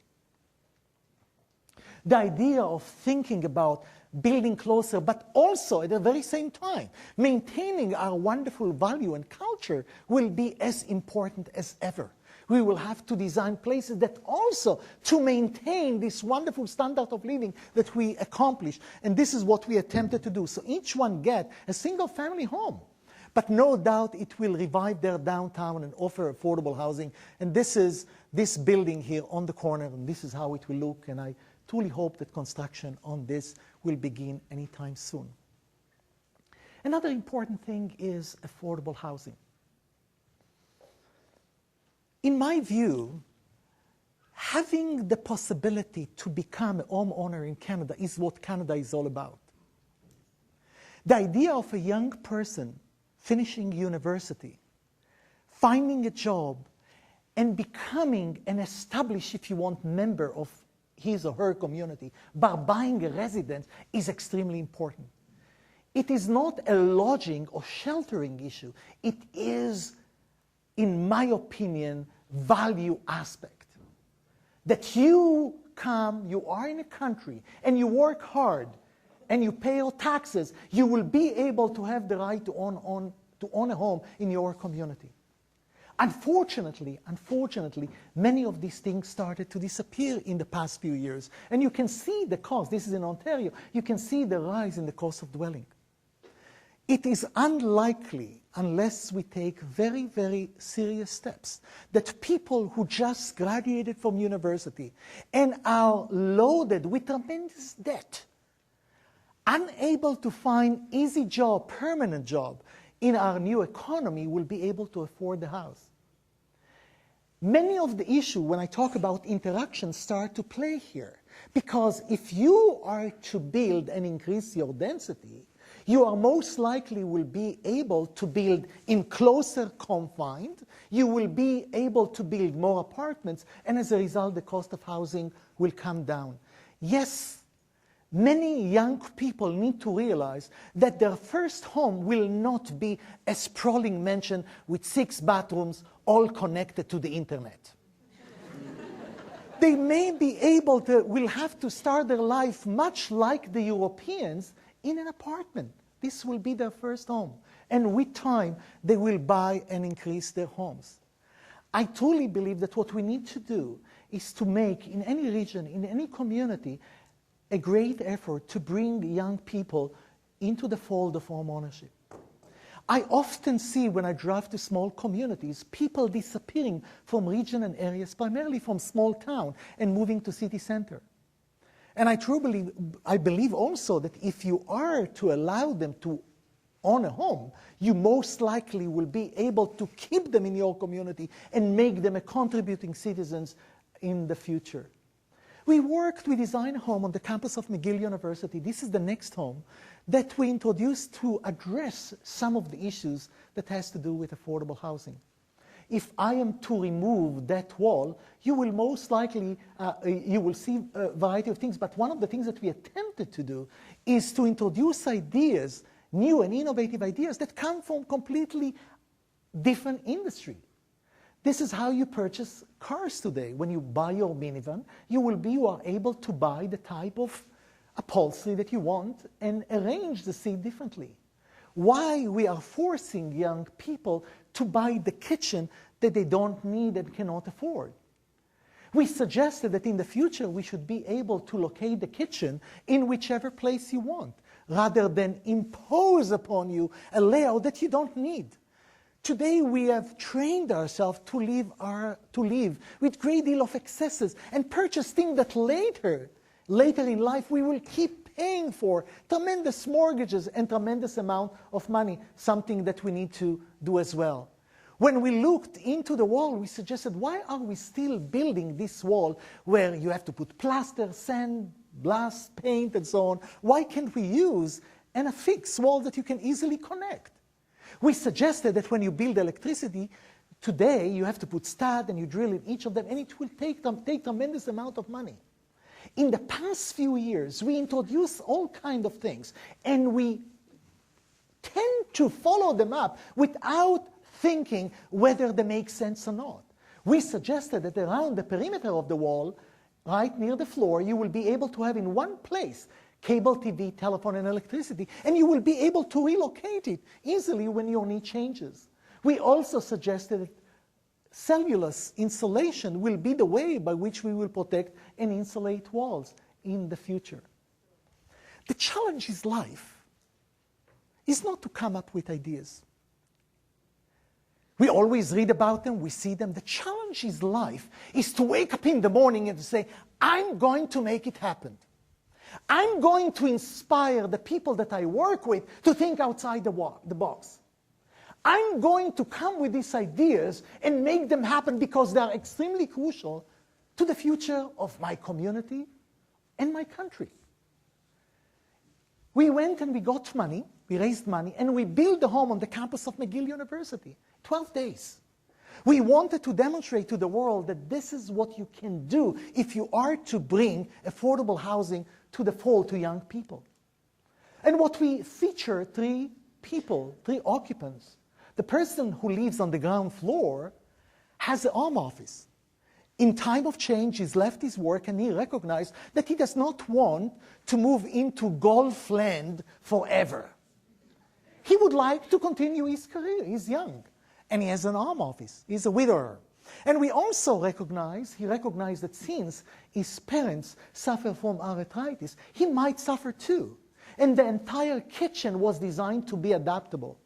The idea of thinking about building closer, but also at the very same time, maintaining our wonderful value and culture will be as important as ever. We will have to design places that also to maintain this wonderful standard of living that we accomplished. And this is what we attempted to do. So each one get a single family home. But no doubt it will revive their downtown and offer affordable housing. And this is this building here on the corner, and this is how it will look. And I truly hope that construction on this will begin anytime soon. Another important thing is affordable housing. In my view, having the possibility to become a homeowner in Canada is what Canada is all about. The idea of a young person finishing university, finding a job, and becoming an established, if you want, member of his or her community by buying a residence is extremely important. It is not a lodging or sheltering issue. It is, in my opinion, value aspect. That you come, you are in a country, and you work hard, and you pay your taxes, you will be able to have the right to own a home in your community. Unfortunately, many of these things started to disappear in the past few years. And you can see the cost. This is in Ontario. You can see the rise in the cost of dwelling. It is unlikely, unless we take very, very serious steps, that people who just graduated from university and are loaded with tremendous debt, unable to find easy job, permanent job in our new economy, will be able to afford the house. Many of the issues, when I talk about interaction, start to play here. Because if you are to build and increase your density, you are most likely will be able to build in closer confined, you will be able to build more apartments, and as a result, the cost of housing will come down. Yes, many young people need to realize that their first home will not be a sprawling mansion with 6 bathrooms, all connected to the internet. They may be able to, will have to start their life much like the Europeans in an apartment. This will be their first home. And with time, they will buy and increase their homes. I truly believe that what we need to do is to make, in any region, in any community, a great effort to bring young people into the fold of home ownership. I often see when I drive to small communities, people disappearing from region and areas, primarily from small town, and moving to city center. And I believe also that if you are to allow them to own a home, you most likely will be able to keep them in your community and make them a contributing citizens in the future. We worked, we designed a home on the campus of McGill University. This is the next home that we introduced to address some of the issues that has to do with affordable housing. If I am to remove that wall, you will most likely, you will see a variety of things, but one of the things that we attempted to do is to introduce ideas, new and innovative ideas that come from completely different industry. This is how you purchase cars today. When you buy your minivan, you are able to buy the type of upholstery that you want and arrange the seat differently. Why we are forcing young people to buy the kitchen that they don't need and cannot afford. We suggested that in the future we should be able to locate the kitchen in whichever place you want, rather than impose upon you a layout that you don't need. Today we have trained ourselves to live with great deal of excesses and purchase things that later in life we will keep paying for, tremendous mortgages and tremendous amount of money, something that we need to do as well. When we looked into the wall, we suggested, why are we still building this wall where you have to put plaster, sand, glass, paint, and so on? Why can't we use a fixed wall that you can easily connect? We suggested that when you build electricity, today you have to put stud and you drill in each of them, and it will take tremendous amount of money. In the past few years, we introduced all kinds of things, and we tend to follow them up without thinking whether they make sense or not. We suggested that around the perimeter of the wall, right near the floor, you will be able to have in one place cable TV, telephone, and electricity, and you will be able to relocate it easily when your need changes. We also suggested that cellulose insulation will be the way by which we will protect and insulate walls in the future. The challenge in life is not to come up with ideas. We always read about them, we see them. The challenge in life is to wake up in the morning and to say, I'm going to make it happen. I'm going to inspire the people that I work with to think outside the box. I'm going to come with these ideas and make them happen because they are extremely crucial to the future of my community and my country. We went and we got money, we raised money, and we built a home on the campus of McGill University. 12 days. We wanted to demonstrate to the world that this is what you can do if you are to bring affordable housing to the fold to young people. And what we feature, 3 people, 3 occupants. The person who lives on the ground floor has a home office. In time of change, he's left his work and he recognized that he does not want to move into golf land forever. He would like to continue his career. He's young and he has an home office. He's a widower. And we also he recognized that since his parents suffer from arthritis, he might suffer too. And the entire kitchen was designed to be adaptable.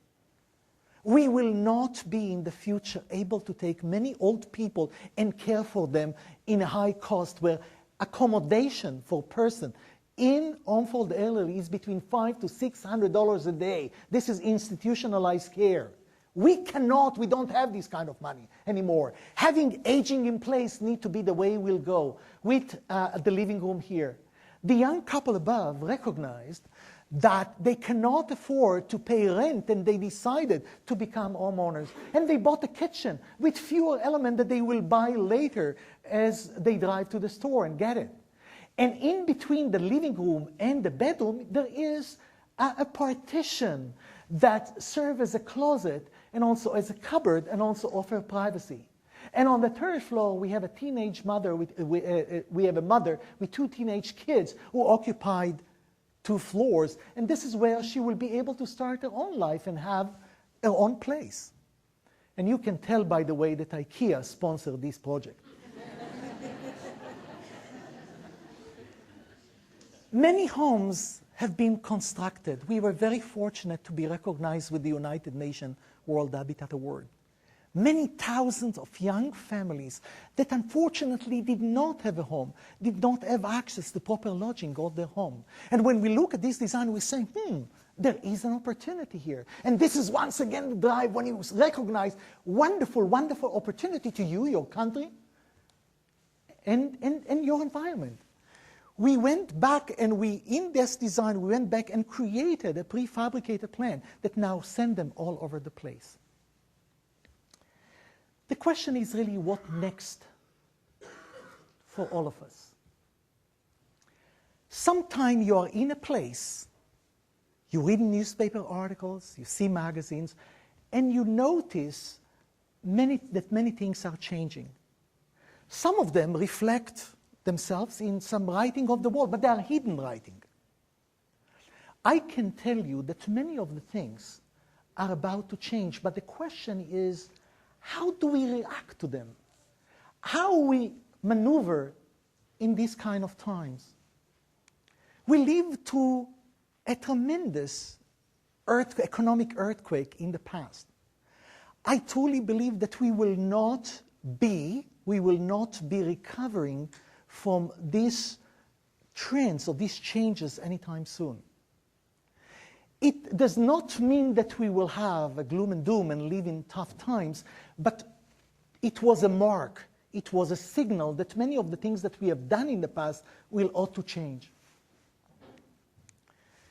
We will not be in the future able to take many old people and care for them in a high cost where accommodation for a person in home for the elderly is between $500 to $600 a day. This is institutionalized care. We don't have this kind of money anymore. Having aging in place need to be the way we'll go with the living room here. The young couple above recognized that they cannot afford to pay rent and they decided to become homeowners. And they bought a kitchen with fewer elements that they will buy later as they drive to the store and get it. And in between the living room and the bedroom, there is a partition that serves as a closet and also as a cupboard and also offer privacy. And on the 3rd floor, we have a teenage mother. We have a mother with 2 teenage kids who occupied 2 floors. And this is where she will be able to start her own life and have her own place. And you can tell, by the way, that IKEA sponsored this project. Many homes have been constructed. We were very fortunate to be recognized with the United Nations World Habitat Award. Many thousands of young families that unfortunately did not have a home, did not have access to proper lodging of their home. And when we look at this design, we say, there is an opportunity here. And this is once again the drive when you recognize wonderful, wonderful opportunity to you, your country, and your environment. We went back and in this design, we went back and created a prefabricated plan that now send them all over the place. The question is really what next for all of us. Sometime you are in a place, you read newspaper articles, you see magazines, and you notice that many things are changing. Some of them reflect themselves in some writing of the wall, but they are hidden writing. I can tell you that many of the things are about to change, but the question is, how do we react to them? How we maneuver in these kind of times? We lived through a tremendous economic earthquake in the past. I truly believe that we will not be recovering from these trends or these changes anytime soon. It does not mean that we will have a gloom and doom and live in tough times, but it was a mark, it was a signal that many of the things that we have done in the past ought to change.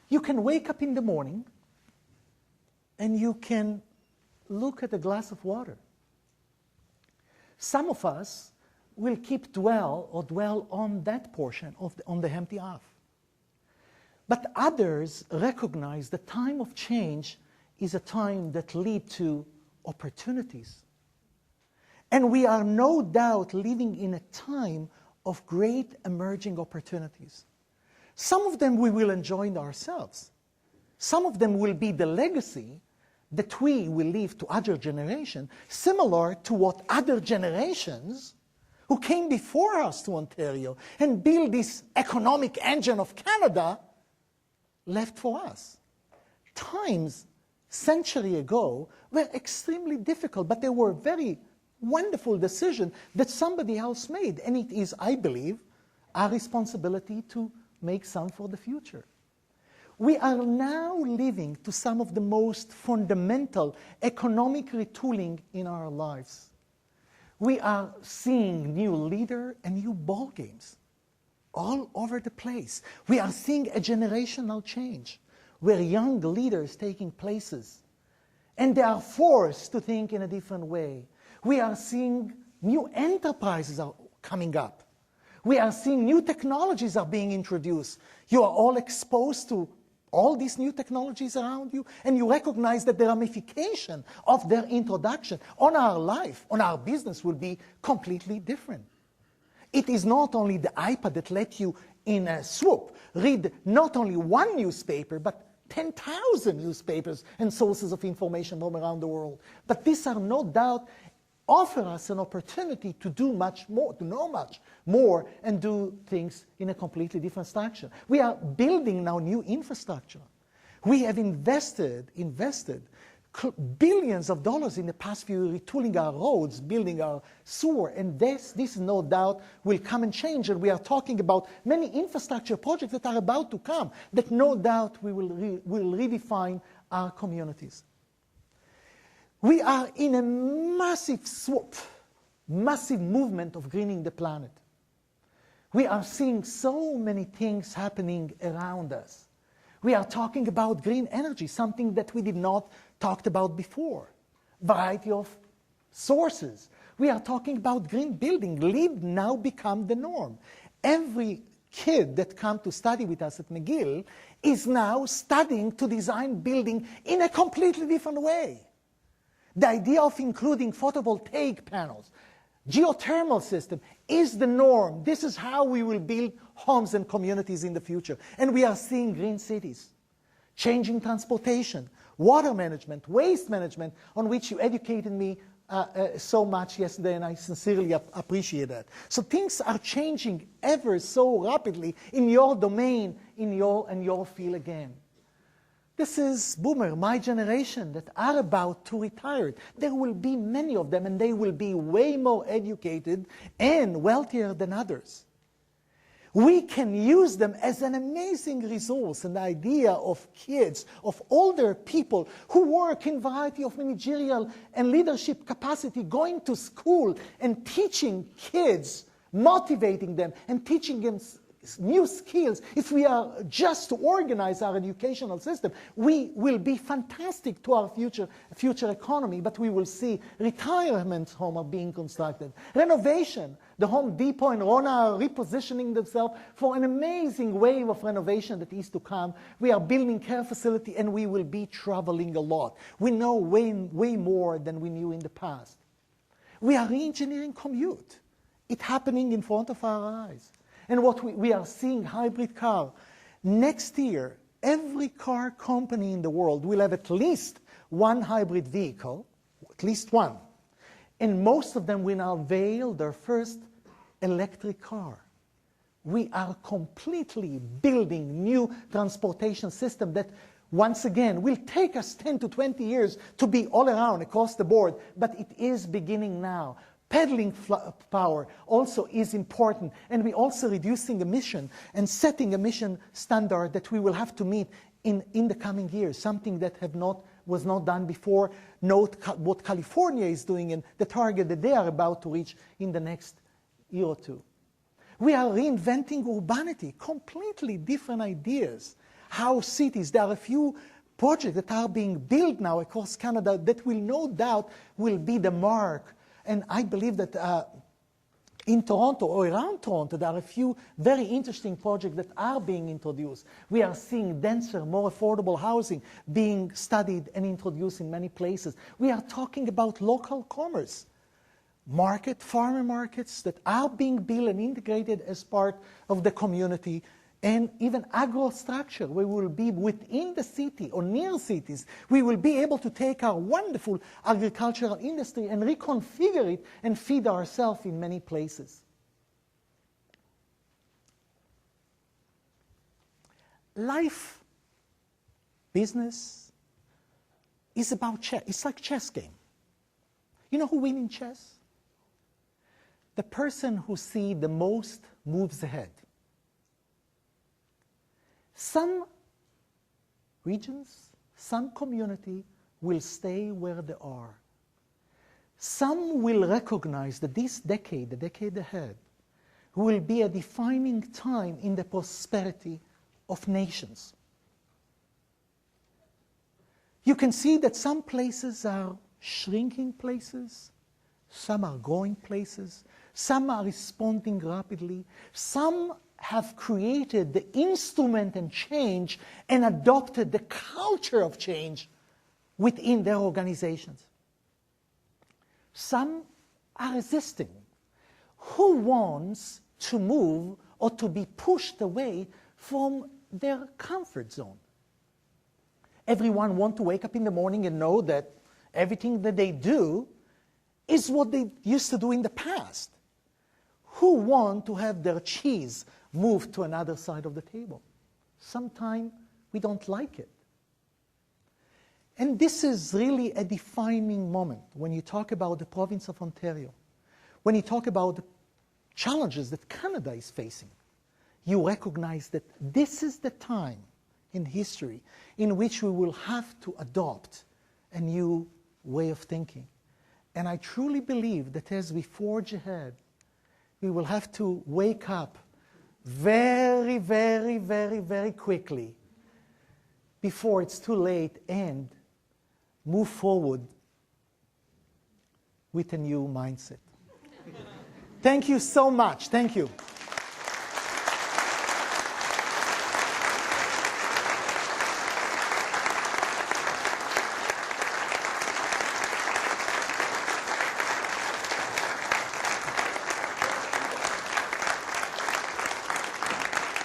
You can wake up in the morning and you can look at a glass of water. Some of us will dwell on that portion, on the empty half. But others recognize the time of change is a time that leads to opportunities. And we are no doubt living in a time of great emerging opportunities. Some of them we will enjoy ourselves. Some of them will be the legacy that we will leave to other generations, similar to what other generations who came before us to Ontario and built this economic engine of Canada left for us. Times, century ago, were extremely difficult, but they were very wonderful decisions that somebody else made. And it is, I believe, our responsibility to make some for the future. We are now living to some of the most fundamental economic retooling in our lives. We are seeing new leaders and new ball games all over the place. We are seeing a generational change where young leaders taking places and they are forced to think in a different way. We are seeing new enterprises are coming up. We are seeing new technologies are being introduced. You are all exposed to all these new technologies around you, and you recognize that the ramification of their introduction on our life, on our business, will be completely different. It is not only the iPad that let you, in a swoop, read not only one newspaper, but 10,000 newspapers and sources of information from around the world. But these are no doubt offer us an opportunity to do much more, to know much more, and do things in a completely different structure. We are building now new infrastructure. We have invested billions of dollars in the past few years retooling our roads, building our sewer, and this no doubt will come and change. And we are talking about many infrastructure projects that are about to come, that no doubt will redefine our communities. We are in a massive swoop, massive movement of greening the planet. We are seeing so many things happening around us. We are talking about green energy, something that we did not talk about before. Variety of sources. We are talking about green building. LEED now become the norm. Every kid that comes to study with us at McGill is now studying to design building in a completely different way. The idea of including photovoltaic panels, geothermal system is the norm. This is how we will build homes and communities in the future. And we are seeing green cities, changing transportation, water management, waste management, on which you educated me so much yesterday, and I sincerely appreciate that. So things are changing ever so rapidly in your domain, in your field again. This is boomer, my generation, that are about to retire. There will be many of them, and they will be way more educated and wealthier than others. We can use them as an amazing resource, an idea of kids, of older people who work in a variety of managerial and leadership capacity, going to school and teaching kids, motivating them and teaching them new skills. If we are just to organize our educational system, we will be fantastic to our future economy, but we will see retirement homes are being constructed. Renovation, the Home Depot and Rona are repositioning themselves for an amazing wave of renovation that is to come. We are building care facility, and we will be traveling a lot. We know way more than we knew in the past. We are re-engineering commute. It's happening in front of our eyes. And what we are seeing, hybrid car. Next year, every car company in the world will have at least one hybrid vehicle, at least one. And most of them will unveil their first electric car. We are completely building new transportation system that, once again, will take us 10 to 20 years to be all around, across the board, but it is beginning now. Pedaling power also is important, and we're also reducing emission and setting emission standard that we will have to meet in the coming years, something that was not done before. Note what California is doing and the target that they are about to reach in the next year or two. We are reinventing urbanity, completely different ideas. How cities, there are a few projects that are being built now across Canada that will no doubt will be the mark. And I believe that in Toronto or around Toronto, there are a few very interesting projects that are being introduced. We are seeing denser, more affordable housing being studied and introduced in many places. We are talking about local commerce, farmer markets that are being built and integrated as part of the community, and even agro-structure, we will be within the city or near cities. We will be able to take our wonderful agricultural industry and reconfigure it and feed ourselves in many places. Life, business, is about chess. It's like chess game. You know who wins in chess? The person who sees the most moves ahead. Some regions, some community will stay where they are. Some will recognize that this decade, the decade ahead, will be a defining time in the prosperity of nations. You can see that some places are shrinking places, some are growing places, some are responding rapidly, some have created the instrument and change and adopted the culture of change within their organizations. Some are resisting. Who wants to move or to be pushed away from their comfort zone? Everyone wants to wake up in the morning and know that everything that they do is what they used to do in the past. Who want to have their cheese moved to another side of the table? Sometimes we don't like it. And this is really a defining moment when you talk about the province of Ontario. When you talk about the challenges that Canada is facing, you recognize that this is the time in history in which we will have to adopt a new way of thinking. And I truly believe that as we forge ahead, we will have to wake up very, very, very, very quickly before it's too late and move forward with a new mindset. Thank you so much. Thank you.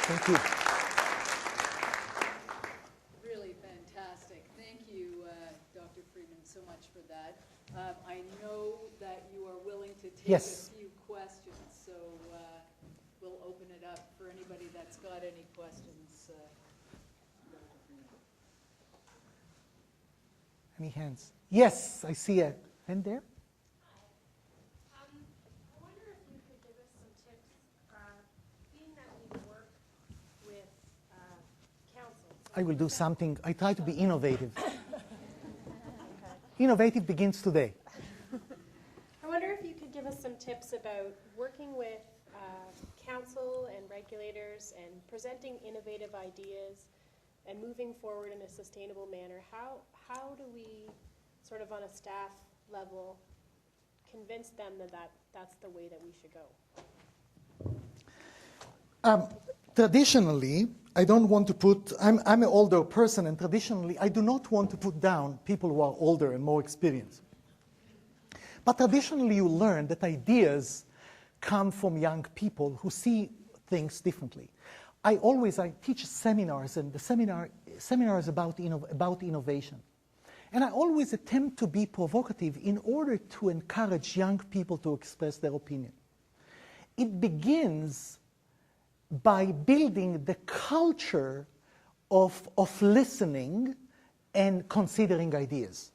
Thank you. Really fantastic. Thank you, Dr. Friedman, so much for that. I know that you are willing to take Yes. a few questions, so we'll open it up for anybody that's got any questions. Any hands? Yes, I see a hand there. I wonder if you could give us some tips, being that we work with councils. I will do something. I try to be innovative. Innovative begins today. I wonder if you could give us some tips about working with council and regulators and presenting innovative ideas and moving forward in a sustainable manner. How do we, sort of on a staff level, convince them that that's the way that we should go? Traditionally, I don't want to put, I'm an older person, and traditionally, I do not want to put down people who are older and more experienced. But traditionally, you learn that ideas come from young people who see things differently. I teach seminars, and the seminar is about innovation. And I always attempt to be provocative in order to encourage young people to express their opinion. It begins by building the culture of listening and considering ideas.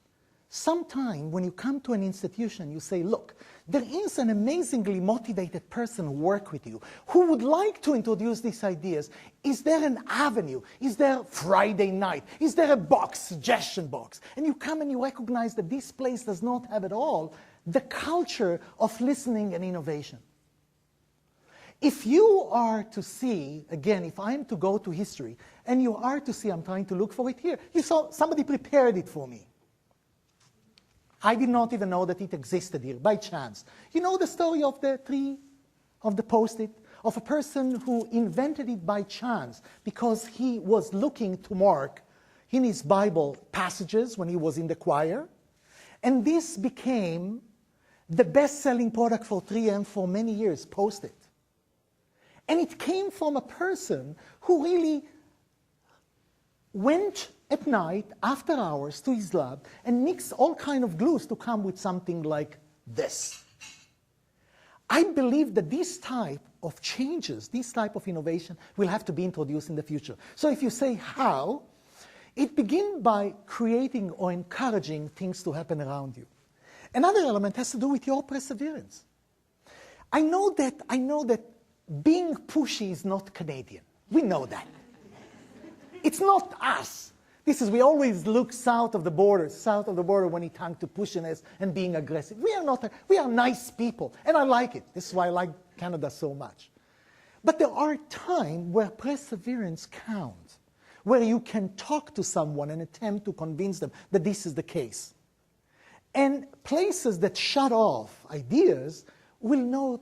Sometime when you come to an institution, you say, look, there is an amazingly motivated person who works with you who would like to introduce these ideas. Is there an avenue? Is there Friday night? Is there a box, suggestion box? And you come and you recognize that this place does not have at all the culture of listening and innovation. If you are to see, again, if I am to go to history, and you are to see, I'm trying to look for it here, you saw somebody prepared it for me. I did not even know that it existed here, by chance. You know the story of the tree, of the Post-it, of a person who invented it by chance because he was looking to mark in his Bible passages when he was in the choir. And this became the best-selling product for 3M for many years, Post-it. And it came from a person who really went at night, after hours, to his lab and mixed all kinds of glues to come with something like this. I believe that this type of changes, this type of innovation will have to be introduced in the future. So if you say how, it begins by creating or encouraging things to happen around you. Another element has to do with your perseverance. I know that being pushy is not Canadian. We know that. It's not us. We always look south of the border when it comes to pushiness and being aggressive. We are nice people, and I like it. This is why I like Canada so much. But there are times where perseverance counts, where you can talk to someone and attempt to convince them that this is the case. And places that shut off ideas will not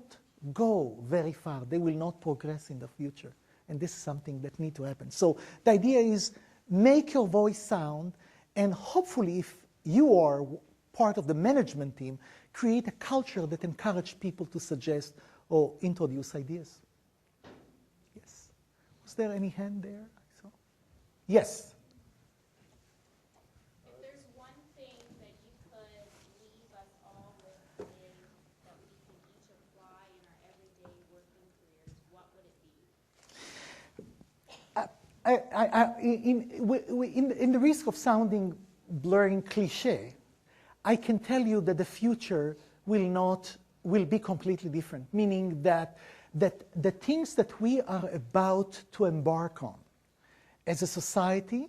go very far. They will not progress in the future. And this is something that needs to happen. So the idea is make your voice sound, and hopefully if you are part of the management team, create a culture that encourages people to suggest or introduce ideas. Yes. Was there any hand there? I saw. Yes. If there's one thing that you could leave us all with today that we can each apply in our everyday working careers, what would it be? In the risk of sounding blurring cliche, I can tell you that the future will be completely different, meaning that the things that we are about to embark on as a society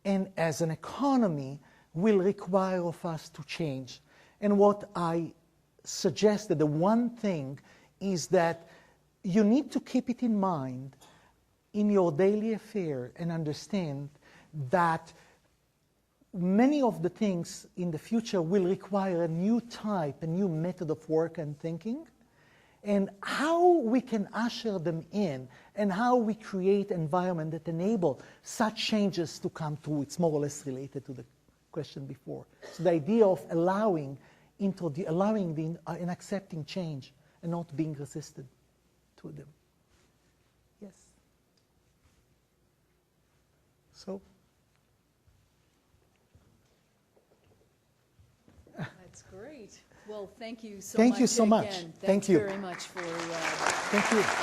and as an economy will require of us to change. And what I suggested, the one thing is that you need to keep it in mind in your daily affair and understand that many of the things in the future will require a new type, a new method of work and thinking, and how we can usher them in and how we create an environment that enable such changes to come through. It's more or less related to the question before. So the idea of allowing and accepting change and not being resistant to them. Yes. So. That's great. Well, thank you so much. Thank you so much. Again. Thank Thanks you very much for. Thank you.